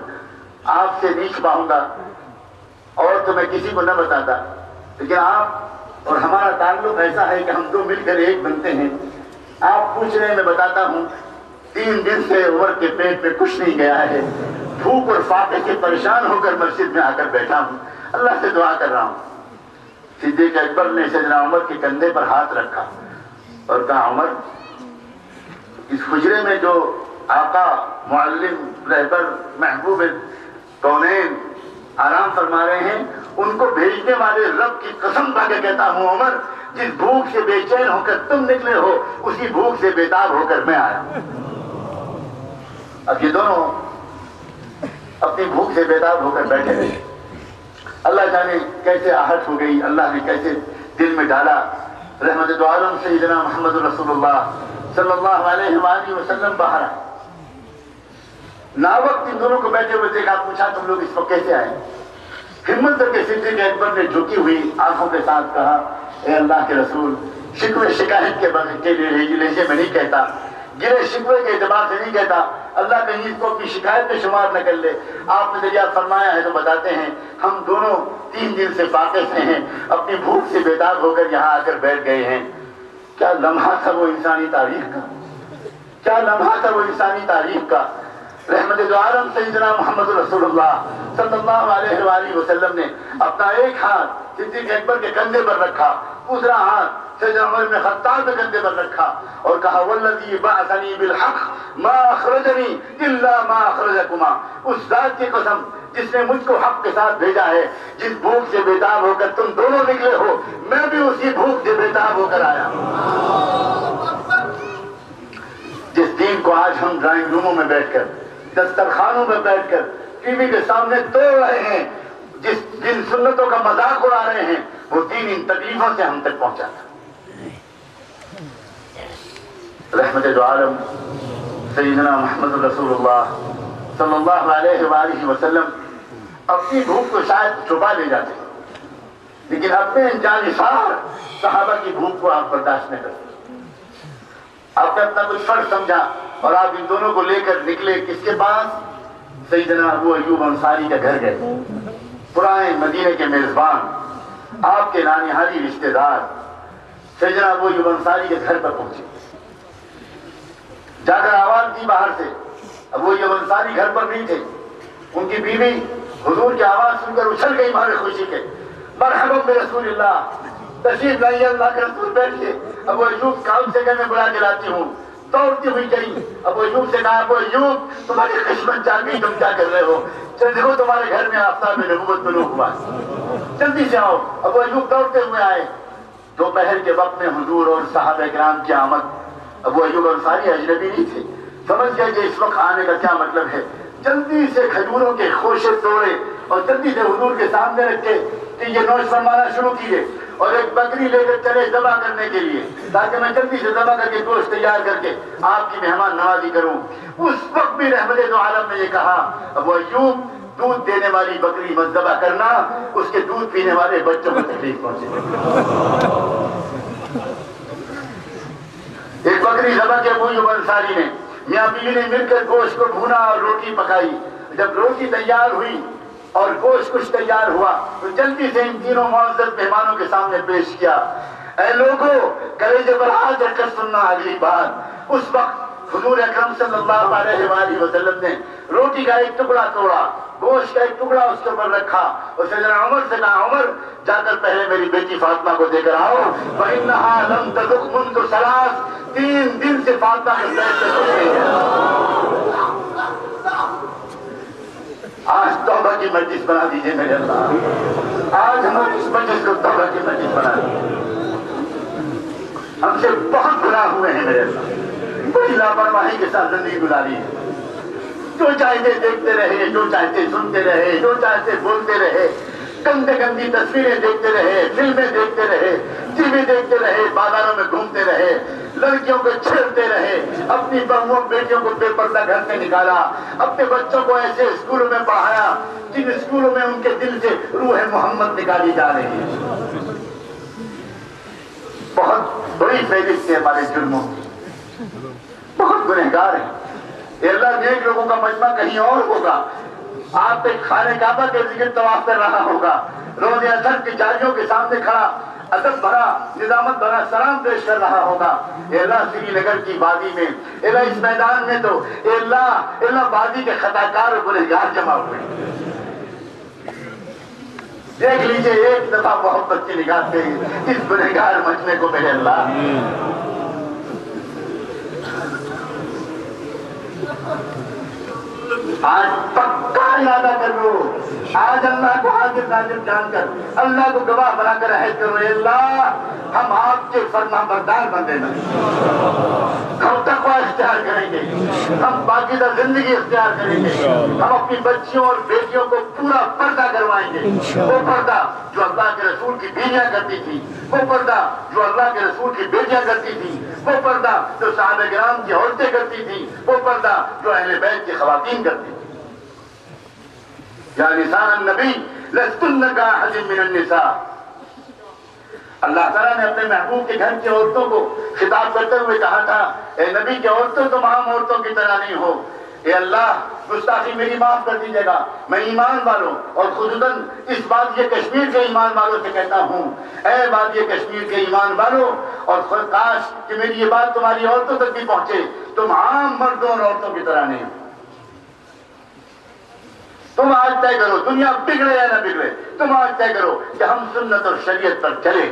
آپ سے نہیں چھپاؤں گا اور تو میں کسی کو نہ بتاتا، لیکن آپ اور ہمارا تعلق ایسا ہے کہ ہم دو مل کر ایک بنتے ہیں۔ آپ پوچھ رہے ہیں میں بتاتا ہوں، 3 دن سے عمر کے پیٹ میں کچھ نہیں گیا ہے، بھوک اور فاقے سے پریشان ہو کر مسجد میں آ کر بیٹھا ہوں، اللہ سے دعا کر رہا ہوں۔ صدیق اکبر نے سیدنا عمر کے کندھے پر ہاتھ رکھا اور کہا عمر اس حجرے میں جو آقا معلم رہبر محبوب کونین آرام فرما رہے ہیں ان کو بھیجنے والے رب کی قسم کھا کے کہتا ہوں عمر جس بھوک سے بے چین ہو کر تم نکلے ہو اسی بھوک سے بیتاب ہو کر میں آیا ہوں۔ اب یہ دونوں اپنی بھوک سے بیتاب ہو کر بیٹھے رہے، اللہ جانے کیسے آہٹ ہو گئی، اللہ نے کیسے دل میں ڈالا۔ رحمت دو عالم سیدنا محمد رسول اللہ صلی اللہ علیہ وآلہ وسلم باہر آئے، ناوقت ان دونوں کو بیٹھے ہوئے دیکھا، پوچھا تم لوگ اس وقت کیسے آئے؟ ہمت کر کے صدیق اکبر نے جھکی ہوئی آنکھوں کے ساتھ کہا اے اللہ کے رسول شکوے شکایت کے لہجے میں نہیں کہتا، گرے شکوے کے اعتبار سے نہیں کہتا، اللہ کہیں اس کو اپنی شکایت میں شمار نہ کر لے۔ آپ نے دریافت فرمایا ہے تو بتاتے ہیں ہم دونوں 3 دن سے فاقے سے ہیں، اپنی بھوک سے بیدار ہو کر یہاں آ کر بیٹھ گئے ہیں۔ کیا لمحہ تھا وہ انسانی تاریخ کا، کیا لمحہ تھا وہ انسانی تاریخ کا۔ رحمت دو عالم سیدنا محمد رسول اللہ صلی اللہ علیہ وآلہ وسلم نے اپنا ایک ہاتھ صدیق اکبر کے کندھے پر رکھا، دوسرا ہاتھ سیدنا عمر بن خطاب کے کندھے پر رکھا اور کہا والذی بعثنی بالحق ما اخرجنی الا ما اخرجکما، اس ذات کی قسم جس نے مجھ کو حق کے ساتھ بھیجا ہے، جس بھوک سے بیتاب ہو کر تم دونوں نکلے ہو میں بھی اسی بھوک سے بیتاب ہو کر آیا ہوں۔ جس دین کو آج ہم ڈرائنگ روموں میں بیٹھ کر دسترخوانوں میں بیٹھ کر ٹی وی کے سامنے توڑ رہے ہیں، جن سنتوں کا مذاق اڑا رہے ہیں، وہ دین ان تکلیفوں سے ہم تک پہنچا تھا۔ رحمت دو عالم سیدنا محمد رسول اللہ صلی اللہ علیہ وآلہ وسلم اپنی بھوک کو شاید چھپا لے جاتے لیکن اپنے جانثار صحابہ کی بھوک کو آپ برداشت نہ کرتے۔ آپ نے اپنا کچھ فرض سمجھا اور آپ ان دونوں کو لے کر نکلے کس کے پاس؟ سیدنا ابو ایوب انصاری کے گھر گئے، پرانے مدینے کے میزبان، آپ کے نانہالی رشتہ دار سیدنا ابو ایوب انصاری کے گھر پر پہنچے، جا کر آواز دی باہر سے، ابو ایوب انصاری گھر پر نہیں تھے، ان کی بیوی حضور کی آواز سن کر اچھل گئی مارے خوشی کے، مرحبا برسول اللہ، تشریف لائیے اللہ کے رسول بیٹھیے۔ ابو ایوب کام سے میں بلا کے لاتی ہوں، دوڑتی ہوئی گئی، ابو ایوب سے کہا ابو ایوب تمہاری قسمت جان گئی، تم کیا کر رہے ہو؟ دیکھو تمہارے گھر میں آفتاب نبوت طلوع ہوا، جلدی سے آؤ۔ ابو ایوب دوڑتے ہوئے آئے۔ دوپہر کے وقت میں حضور اور صحابہ کرام کی آمد، ابو ایوب انصاری اجنبی نہیں تھے، سمجھ گئے کہ اس وقت آنے کا کیا مطلب ہے، جلدی سے کھجوروں کے خوشے توڑے اور جلدی سے حضور کے سامنے رکھے کہ یہ نوش فرمانا شروع کیے، اور ایک بکری لے کر چلے ذبح کرنے کے لیے تاکہ میں جلدی سے ذبح کر کے گوشت تیار کر کے آپ کی مہمان نوازی کروں۔ اس وقت بھی رحمت دو عالم نے یہ کہا ابو ایوب دودھ دینے والی بکری مت ذبح کرنا، اس کے دودھ پینے والے بچوں کو تکلیف پہنچے۔ ایک بکری ذبح کے ابو ایوب انصاری نے، میاں بیوی نے مل کر گوشت کو بھونا اور روٹی پکائی۔ جب روٹی تیار ہوئی اور گوشت کچھ تیار ہوا تو جلدی سے ان تینوں معزز مہمانوں کے سامنے پیش کیا۔ اے لوگو کلیجے پر ہاتھ رکھ کر سننا اگلی بات۔ اس وقت حضور اکرم صلی اللہ علیہ وآلہ وسلم نے روٹی کا ایک ٹکڑا توڑا، گوشت کا ایک ٹکڑا اس کے اوپر رکھا، اور سیدنا عمر سے کہا عمر جا کر پہلے میری بیٹی فاطمہ کو دے کر آؤ، فَإِنَّهَا لَمْ تَذُقْ مُنْذُ ثَلَاثٍ، 3 دن سے فاطمہ کے پیٹ سے کچھ نہیں ہے۔ آج توبہ کی مجلس بنا دیجئے میرے اللہ، آج ہم اس مجلس کو توبہ کی مجلس بنا دیجئے۔ ہم سے بہت گناہ ہوئے ہیں میرے اللہ، بڑی لاپرواہی کے ساتھ زندگی گزاری ہے، جو چاہتے دیکھتے رہے، جو چاہتے سنتے رہے، جو چاہتے بولتے رہے، گندے گندی تصویریں دیکھتے رہے، فلمیں دیکھتے رہے، ٹی وی دیکھتے رہے، بازاروں میں گھومتے رہے، لڑکیوں کو چھیڑتے رہے، اپنی بہوؤں بیٹیوں کو بے پردہ گھر سے نکالا، اپنے بچوں کو ایسے اسکولوں میں پڑھایا جن اسکولوں میں ان کے دل سے روح محمد نکالی جا رہی ہے۔ بہت بڑی فہرست ہے ہمارے جرموں کی، بہت گنہگار ہیں۔ اے اللہ نیک لوگوں کا مجمع کہیں اور ہوگا، آپ ایک خانہ کعبہ کے ذکر طواف کر رہا ہوگا، روزے اثر کی جاریوں کے سامنے کھڑا ادب بھرا نظامت بھرا سلام پیش کر رہا ہوگا۔ اے اللہ سری نگر کی وادی میں، اے اللہ اس میدان میں تو اے اللہ وادی کے خطاکار اور گنہگار جمع ہوئے۔ دیکھ لیجئے ایک دفعہ محبت کی نگاہ سے اس گنہگار مجمع کو میرے اللہ۔ آج پکا ارادہ کر لو، آج اللہ کو حاضر ناظر جان کر، اللہ کو گواہ بنا کر عہد کرو، اے اللہ ہم آپ کے فرما بردار بندے نہیں، ہم تقوی اختیار کریں گے، ہم پاکیزہ زندگی اختیار کریں گے، ہم اپنی بچیوں اور بیٹیوں کو پورا پردہ کروائیں گے، وہ پردہ جو اللہ کے رسول کی بیویاں کرتی تھی، وہ پردہ جو اللہ کے رسول کی بیٹیاں کرتی تھی، وہ پردہ جو صحابہ کرام کی عورتیں کرتی تھی، وہ پردہ جو اہل بیت کی خواتین کرتی تھی۔ یا نساء النبی لستن کاحد من النساء، اللہ تعالیٰ نے اپنے محبوب کے گھر کی عورتوں کو خطاب کرتے ہوئے کہا تھا اے نبی کی عورتوں تم عام عورتوں کی طرح نہیں ہو۔ اے اللہ گستاخی میری معاف کر دیجیے گا، میں ایمان والوں اور خصوصاً اس وادی کشمیر کے ایمان والوں سے کہتا ہوں، اے وادی کشمیر کے ایمان والوں، اور کاش کہ میری یہ بات تمہاری عورتوں تک بھی پہنچے، تم عام مردوں اور عورتوں کی طرح نہیں ہو۔ تم آج طے کرو دنیا بگڑے یا نہ بگڑے، تم آج طے کرو کہ ہم سنت اور شریعت پر چلے۔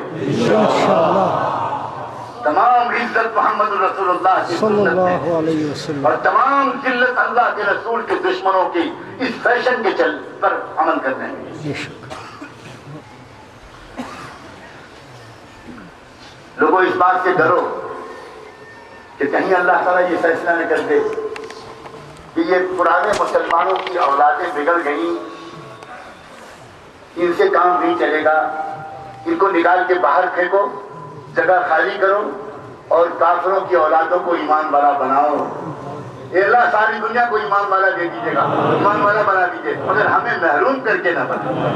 تمام عزت محمد رسول اللہ کی سنت ہے اور تمام ذلت اللہ کے رسول کے دشمنوں کی اس فیشن کے چل پر عمل کرنے میں۔ لوگوں اس بات سے ڈرو کہ کہیں اللہ تعالیٰ یہ فیصلہ نہ کر دے کہ یہ پرانے مسلمانوں کی اولادیں بگڑ گئیں، ان سے کام نہیں چلے گا، ان کو نکال کے باہر پھینکو، جگہ خالی کرو اور کافروں کی اولادوں کو ایمان والا بناؤ۔ اے اللہ ساری دنیا کو ایمان والا دے دیجیے گا، ایمان والا بنا دیجیے، مگر ہمیں محروم کر کے نہ بنا۔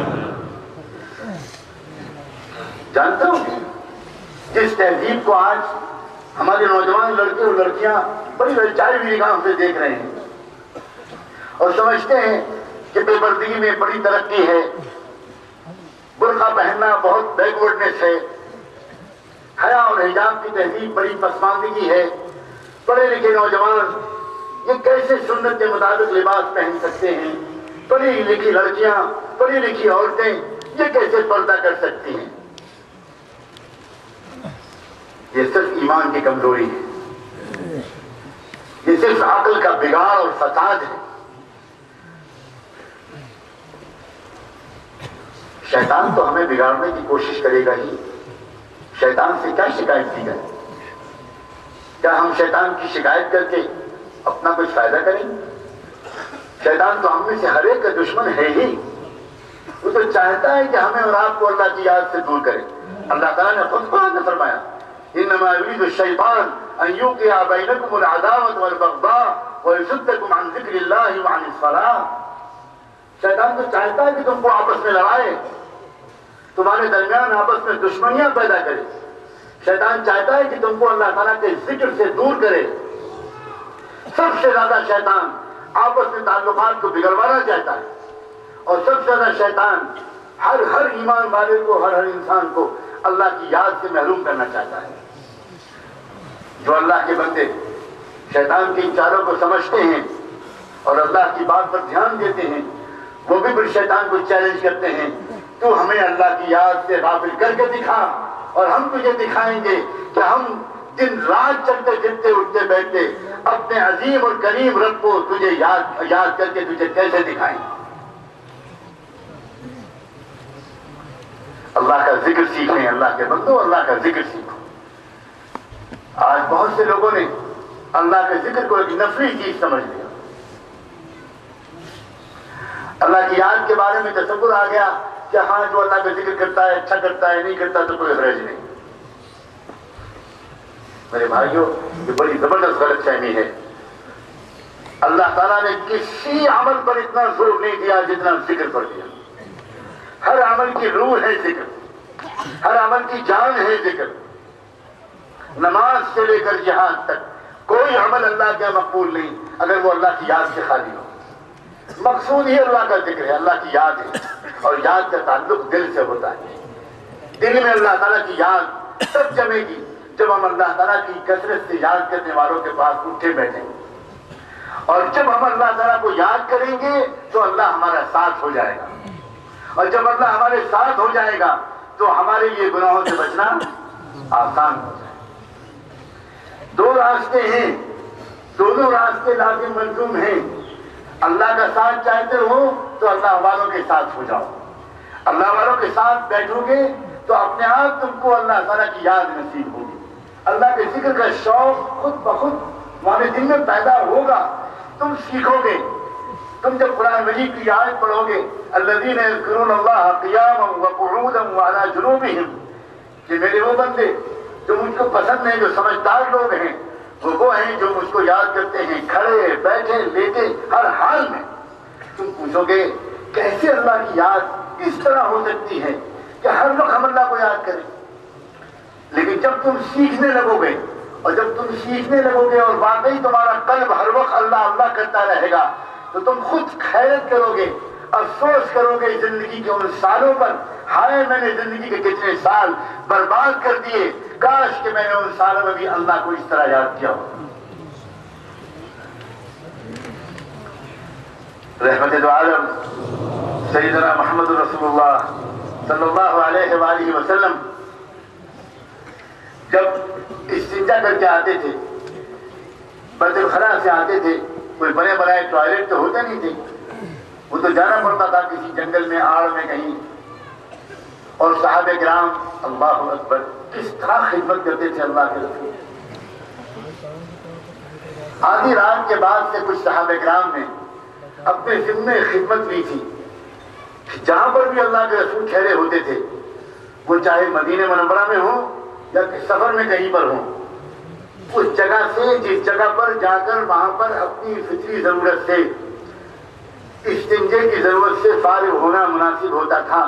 جانتا ہوں جس تہذیب کو آج ہمارے نوجوان لڑکے اور لڑکیاں بڑی للچائی ہوئی نگاہوں سے دیکھ رہے ہیں اور سمجھتے ہیں کہ بے پردگی میں بڑی ترقی ہے، برقع پہننا بہت بیکورڈنس ہے، حیا اور حجاب کی تہذیب بڑی پسماندگی ہے، پڑھے لکھے نوجوان یہ کیسے سنت کے مطابق لباس پہن سکتے ہیں، پڑھی لکھی لڑکیاں پڑھی لکھی عورتیں یہ کیسے پردہ کر سکتی ہیں۔ یہ صرف ایمان کی کمزوری ہے، یہ صرف عقل کا بگاڑ اور فساد ہے۔ شیطان تو ہمیں بگاڑنے کی کوشش کرے گا ہی۔ شیطان سے کیا شکایت کی جائے؟ کیا ہم شیطان کی شکایت کر کے اپنا کچھ فائدہ کریں؟ شیطان تو ہم میں سے ہر ایک کا دشمن ہے ہی۔ وہ تو چاہتا ہے کہ ہمیں اور آپ کو اللہ کی یاد سے دور کرے۔ اللہ تعالیٰ نے خود قرآن میں فرمایا انما یرید الشیطان ان یوقع بینکم العداوۃ والبغضاء ویصدکم عن ذکر اللہ وعن الصلاۃ۔ شیطان تو چاہتا ہے کہ تم کو آپس میں لڑائے، تمہارے درمیان آپس میں دشمنیاں پیدا کرے۔ شیطان چاہتا ہے کہ تم کو اللہ تعالیٰ کے ذکر سے دور کرے۔ سب سے زیادہ شیطان آپس میں تعلقات کو بگڑوانا چاہتا ہے، اور سب سے زیادہ شیطان ہر ایمان والے کو، ہر انسان کو اللہ کی یاد سے محروم کرنا چاہتا ہے۔ جو اللہ کے بندے شیطان کے اشاروں کو سمجھتے ہیں اور اللہ کی بات پر دھیان دیتے ہیں، وہ بھی پھر شیطان کو چیلنج کرتے ہیں تو ہمیں اللہ کی یاد سے غافل کر کے دکھا، اور ہم تجھے دکھائیں گے کہ ہم دن رات چلتے پھرتے اٹھتے بیٹھتے اپنے عظیم اور کریم رب کو تجھے یاد کر کے تجھے کیسے دکھائیں۔ اللہ کا ذکر سیکھیں، اللہ کے بندو اللہ کا ذکر سیکھو۔ آج بہت سے لوگوں نے اللہ کے ذکر کو ایک نفلی چیز سمجھ لیا۔ اللہ کی یاد کے بارے میں تصور آ گیا کہ ہاں جو اللہ کا ذکر کرتا ہے اچھا کرتا ہے، نہیں کرتا تو کوئی حرج نہیں۔ میرے بھائیوں، یہ بڑی زبردست غلط فہمی ہے۔ اللہ تعالیٰ نے کسی عمل پر اتنا زور نہیں دیا جتنا ذکر پر دیا۔ ہر عمل کی روح ہے ذکر، ہر عمل کی جان ہے ذکر۔ نماز سے لے کر جہاد تک کوئی عمل اللہ کا مقبول نہیں اگر وہ اللہ کی یاد سے خالی ہو۔ مقصود ہی اللہ کا ذکر ہے، اللہ کی یاد ہے، اور یاد کا تعلق دل سے ہوتا ہے۔ دل میں اللہ تعالیٰ کی یاد تب جمے گی جب ہم اللہ تعالیٰ کی کثرت سے یاد کرنے والوں کے پاس اٹھے بیٹھیں گے، اور جب ہم اللہ تعالیٰ کو یاد کریں گے تو اللہ ہمارا ساتھ ہو جائے گا، اور جب اللہ ہمارے ساتھ ہو جائے گا تو ہمارے لیے گناہوں سے بچنا آسان ہو جائے گا۔ دو راستے ہیں، دونوں راستے لازم ملزوم ہیں۔ اللہ کا ساتھ چاہتے ہو تو اللہ والوں کے ساتھ ہو جاؤ۔ اللہ والوں کے ساتھ بیٹھو گے تو اپنے آپ تم کو اللہ تعالیٰ کی یاد نصیب ہوگی۔ اللہ کے ذکر کا شوق خود بخود تمہارے دل میں پیدا ہوگا، تم سیکھو گے۔ تم جب قرآن مجید کی آیت پڑھو گے الذین یذکرون اللہ قیاما وقعودا وعلی جنوبہم، کہ میرے وہ بندے جو مجھ کو پسند ہیں، جو سمجھدار لوگ ہیں، وہ ہیں جو مجھ کو یاد کرتے ہیں کھڑے بیٹھے لیٹے ہر حال میں۔ تم پوچھو گے کیسے اللہ کی یاد اس طرح ہو سکتی ہے کہ ہر وقت ہم اللہ کو یاد کریں؟ لیکن جب تم سیکھنے لگو گے، اور جب تم سیکھنے لگو گے اور واقعی تمہارا قلب ہر وقت اللہ اللہ کرتا رہے گا تو تم خود خیرت کرو گے، افسوس کرو گے زندگی کے ان سالوں پر، ہائے میں نے زندگی کے کتنے سال برباد کر دیے، کاش کہ میں نے ان سالوں میں بھی اللہ کو اس طرح یاد کیا ہو۔ رحمت دو عالم سیدنا محمد رسول اللہ صلی اللہ علیہ وآلہ وسلم جب استنجا کر کے آتے تھے، بیت الخلاء سے آتے تھے، کوئی بڑے بڑے ٹوائلٹ تو ہوتے نہیں تھے، وہ تو جانا پڑتا تھا کسی جنگل میں، آڑ میں کہیں۔ اور صحابہ کرام اللہ اکبر کس طرح خدمت کرتے تھے اللہ کے رسول۔ آدھی رات کے بعد سے کچھ صحابہ کرام نے اپنے ذمے خدمت لی تھی۔ جہاں پر بھی اللہ کے رسول ٹھہرے ہوتے تھے، وہ چاہے مدینہ منورہ میں ہوں یا سفر میں کہیں پر ہوں، اس جگہ سے جس جگہ پر جا کر وہاں پر اپنی فطری ضرورت سے، استنجے کی ضرورت سے فارغ ہونا مناسب ہوتا تھا،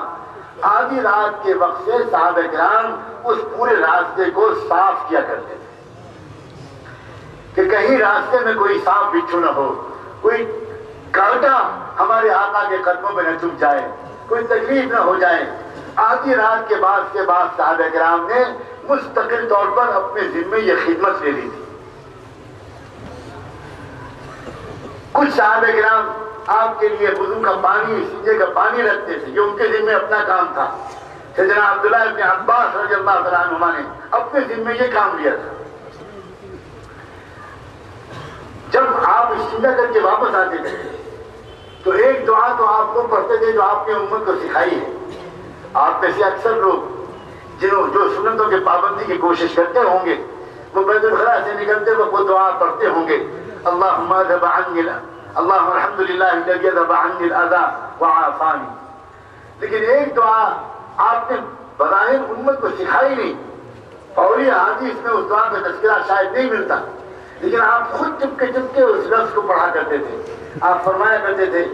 آدھی رات کے وقت سے صحابہ کرام اس پورے راستے کو صاف کیا کرتے تھے کہ کہیں راستے میں کوئی سانپ بچھو نہ ہو، کوئی کانٹا ہمارے آقا کے قدموں میں نہ چبھ جائے، کوئی تکلیف نہ ہو جائے۔ آدھی رات کے بعد صحابہ کرام نے مستقل طور پر اپنے ذمے یہ خدمت لے لی تھی۔ کچھ صحابہ کرام آپ کے لیے وضو کا پانی، استنجے کا پانی رکھتے تھے، یہ ان کے ذمے اپنا کام تھا۔ سیدنا عبداللہ ابن عباس رضی اللہ تعالیٰ عنہما نے اپنے ذمے یہ کام لیا تھا۔ جب استنجا کر کے واپس آتے تھے تو ایک دعا تو آپ کو پڑھتے تھے جو آپ نے امت کو سکھائی ہے. آپ میں سے اکثر لوگ جو سنتوں کے پابندی کی کوشش کرتے ہوں گے وہ بیت الخلاء سے نکلتے وقت وہ دعا پڑھتے ہوں گے, اللہم اذهب عنی اللہم الحمدللہ الذی اذهب عنی الاذی وعافانی. لیکن ایک دعا آپ نے بظاہر امت کو سکھائی نہیں, فوری حدیث میں اس دعا کا تذکرہ شاید نہیں ملتا, لیکن آپ خود چپکے چپکے اس لفظ کو پڑھا کرتے تھے. آپ فرمایا کرتے تھے,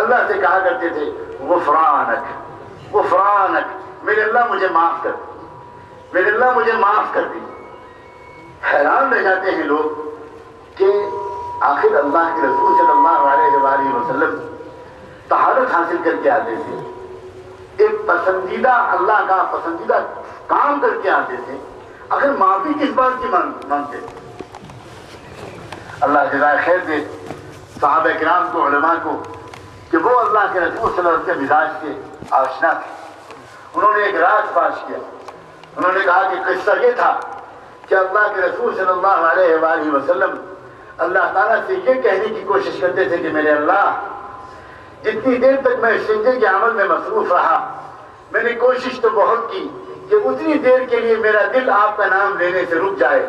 اللہ سے کہا کرتے تھے, غفرانک غفرانک, میرے اللہ مجھے معاف کر, میرے اللہ مجھے معاف کر دی. حیران رہ جاتے ہیں لوگ کہ آخر اللہ کے رسول صلی اللہ علیہ وآلہ وسلم طہارت حاصل کر کے آتے تھے, ایک پسندیدہ اللہ کا پسندیدہ کام کر کے آتے تھے, آخر معافی کس بات کی مانگتے تھے؟ اللہ جزائے خیر دے صحابہ کرام کو, علماء کو, کہ وہ اللہ کے رسول صلی اللہ علیہ وسلم کے مزاج سے آشنا تھے. انہوں نے ایک راز فاش کیا. انہوں نے کہا کہ قصہ یہ تھا کہ اللہ کے رسول صلی اللہ علیہ وآلہ وسلم اللہ تعالیٰ سے یہ کہنے کی کوشش کرتے تھے کہ میرے اللہ, جتنی دیر تک میں استنجے کے عمل میں مصروف رہا, میں نے کوشش تو بہت کی کہ اتنی دیر کے لیے میرا دل آپ کا نام لینے سے رک جائے.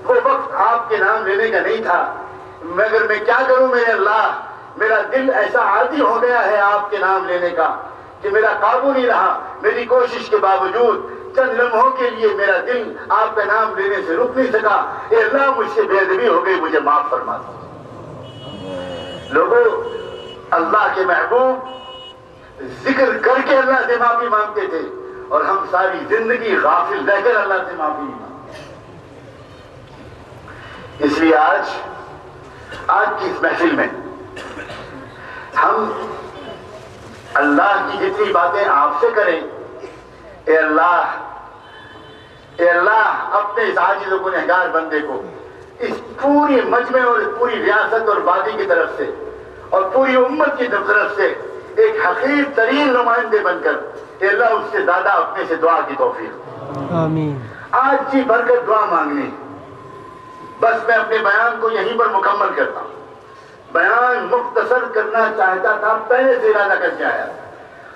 وہ وقت آپ کے نام لینے کا نہیں تھا, مگر میں کیا کروں میرے اللہ, میرا دل ایسا عادی ہو گیا ہے آپ کے نام لینے کا کہ میرا قابو نہیں رہا. میری کوشش کے باوجود چند لمحوں کے لیے میرا دل آپ کا نام لینے سے رک نہیں سکا. اے اللہ, مجھ سے بے ادبی ہو گئی, مجھے معاف فرما دو. لوگوں, اللہ کے محبوب ذکر کر کے اللہ سے معافی مانگتے تھے اور ہم ساری زندگی غافل رہ کر اللہ سے معافی نہیں مانگتے. اس لیے آج کی اس محفل میں ہم اللہ کی جتنی باتیں آپ سے کریں, اے اللہ اپنے اس عاجز و گنہگار بندے کو اس پوری مجمع اور اس پوری ریاست اور وادی کی طرف سے اور پوری امت کی طرف سے ایک حقیر ترین نمائندے بن کر, اے اللہ اس سے زیادہ اپنے سے دعا کی توفیق. آمین. آج کی برکت دعا مانگنی. بس میں اپنے بیان کو یہیں پر مکمل کرتا ہوں. بیان مختصر کرنا چاہتا تھا, پہلے سے ارادہ کر کے آیا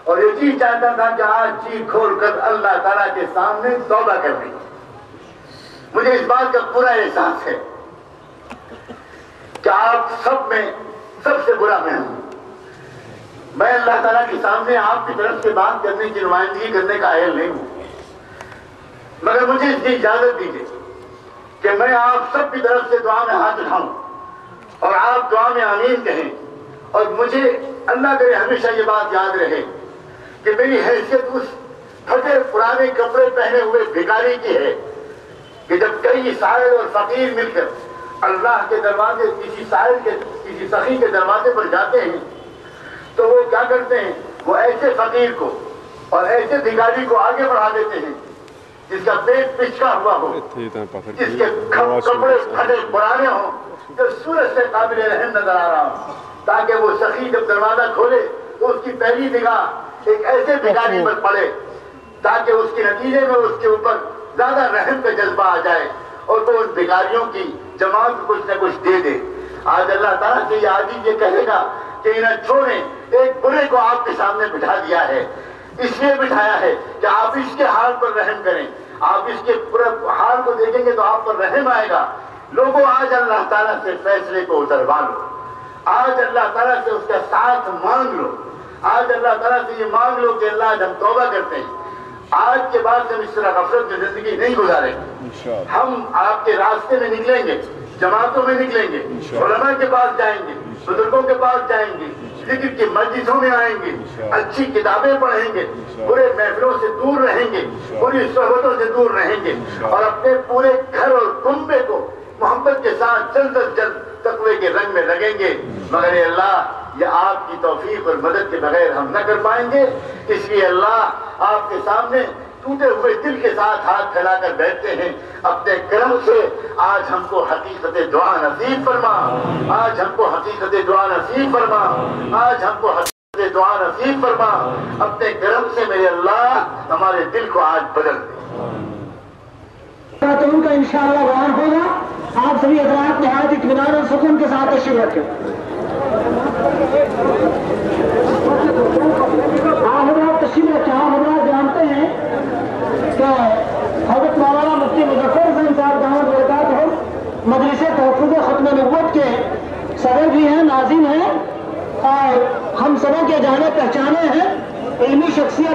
اور یہ چیز چاہتا تھا کہ آج جی کھول کر اللہ تعالیٰ کے سامنے توبہ کرنی. مجھے اس بات کا پورا احساس ہے کہ آپ سب میں سب سے برا میں ہوں. میں اللہ تعالیٰ کے سامنے آپ کی طرف سے بات کرنے کی نمائندگی کرنے کا اہل نہیں ہوں, مگر مجھے اس کی اجازت دیجیے کہ میں آپ سب کی طرف سے دعا میں ہاتھ اٹھاؤں اور آپ دعا میں آمین کہیں. اور مجھے اللہ کرے ہمیشہ یہ بات یاد رہے کہ میری حیثیت اس پھٹے پرانے کپڑے پہنے ہوئے بھکاری کی ہے کہ جب کئی سائل اور فقیر مل کر اللہ کے دروازے, کسی سخی کے دروازے پر جاتے ہیں تو وہ کیا کرتے ہیں, وہ ایسے فقیر کو اور ایسے بھکاری کو آگے بڑھا دیتے ہیں جس کا پیٹ پچکا ہوا ہو, جس کے کپڑے پھٹے پرانے ہوں, جو سورج سے قابل رحم نظر آ رہا ہو, تاکہ وہ سخی جب دروازہ کھولے تو اس کی پہلی نگاہ ایک ایسے بھکاری پر پڑے تاکہ اس کے نتیجے میں اس کے اوپر زیادہ رحم کا جذبہ آ جائے اور وہ ان بھکاریوں کی جماعت کو کچھ نہ کچھ دے دے. آج اللہ تعالیٰ سے یہ عاجز یہ کہے گا کہ انہیں چھوڑیں, ایک برے کو آپ کے سامنے بٹھا دیا ہے, اس لیے بٹھایا ہے کہ آپ اس کے حال پر رحم کریں. آپ اس کے پورے حال کو دیکھیں گے تو آپ پر رحم آئے گا. لوگوں, آج اللہ تعالیٰ سے فیصلے کو اتروا لو, آج اللہ تعالیٰ سے اس کا ساتھ مانگ لو, آج اللہ تعالیٰ سے یہ مانگ لو کہ اللہ ہم توبہ کرتے ہیں, آج کے بعد ہم اس طرح غفلت میں زندگی نہیں گزاریں گے. ہم آپ کے راستے میں نکلیں گے, جماعتوں میں نکلیں گے, علماء کے پاس جائیں گے, بزرگوں کے پاس جائیں گے, ذکر کی مجلسوں میں آئیں گے, اچھی کتابیں پڑھیں گے, برے محفلوں سے دور رہیں گے, بری صحبتوں سے دور رہیں گے اور اپنے پورے گھر اور کنبے کو محبت کے ساتھ جلد از جلد تقوی کے رنگ میں لگیں گے. مگر اے اللہ, یہ آپ کی توفیق اور مدد کے بغیر ہم نہ کر پائیں گے. اس لیے اللہ آپ کے سامنے ٹوٹے ہوئے دل کے ساتھ ہاتھ پھیلا کر بیٹھتے ہیں. اپنے کرم سے آج ہم کو حقیقت دعا نصیب فرما, آج ہم کو حقیقت دعا نصیب فرما, آج ہم کو حقیقت دعا نصیب فرما. اپنے کرم سے میرے اللہ ہمارے دل کو آج بدل دے. ان کا انشاءاللہ بیان ہوگا. آپ سبھی حضرات نہایت اطمینان اور سکون کے ساتھ تشریف رکھیں. آپ حضرات تشریف رکھیں. آپ حضرات جانتے ہیں کہ حضرت مولانا مفتی مظفر حسین صاحب دامت برکاتہ مجلس تحفظ ختم نبوت کے صدر بھی ہیں، ناظم ہیں، اور ہم سبوں کے جانے پہچانے ہیں، علمی شخصیت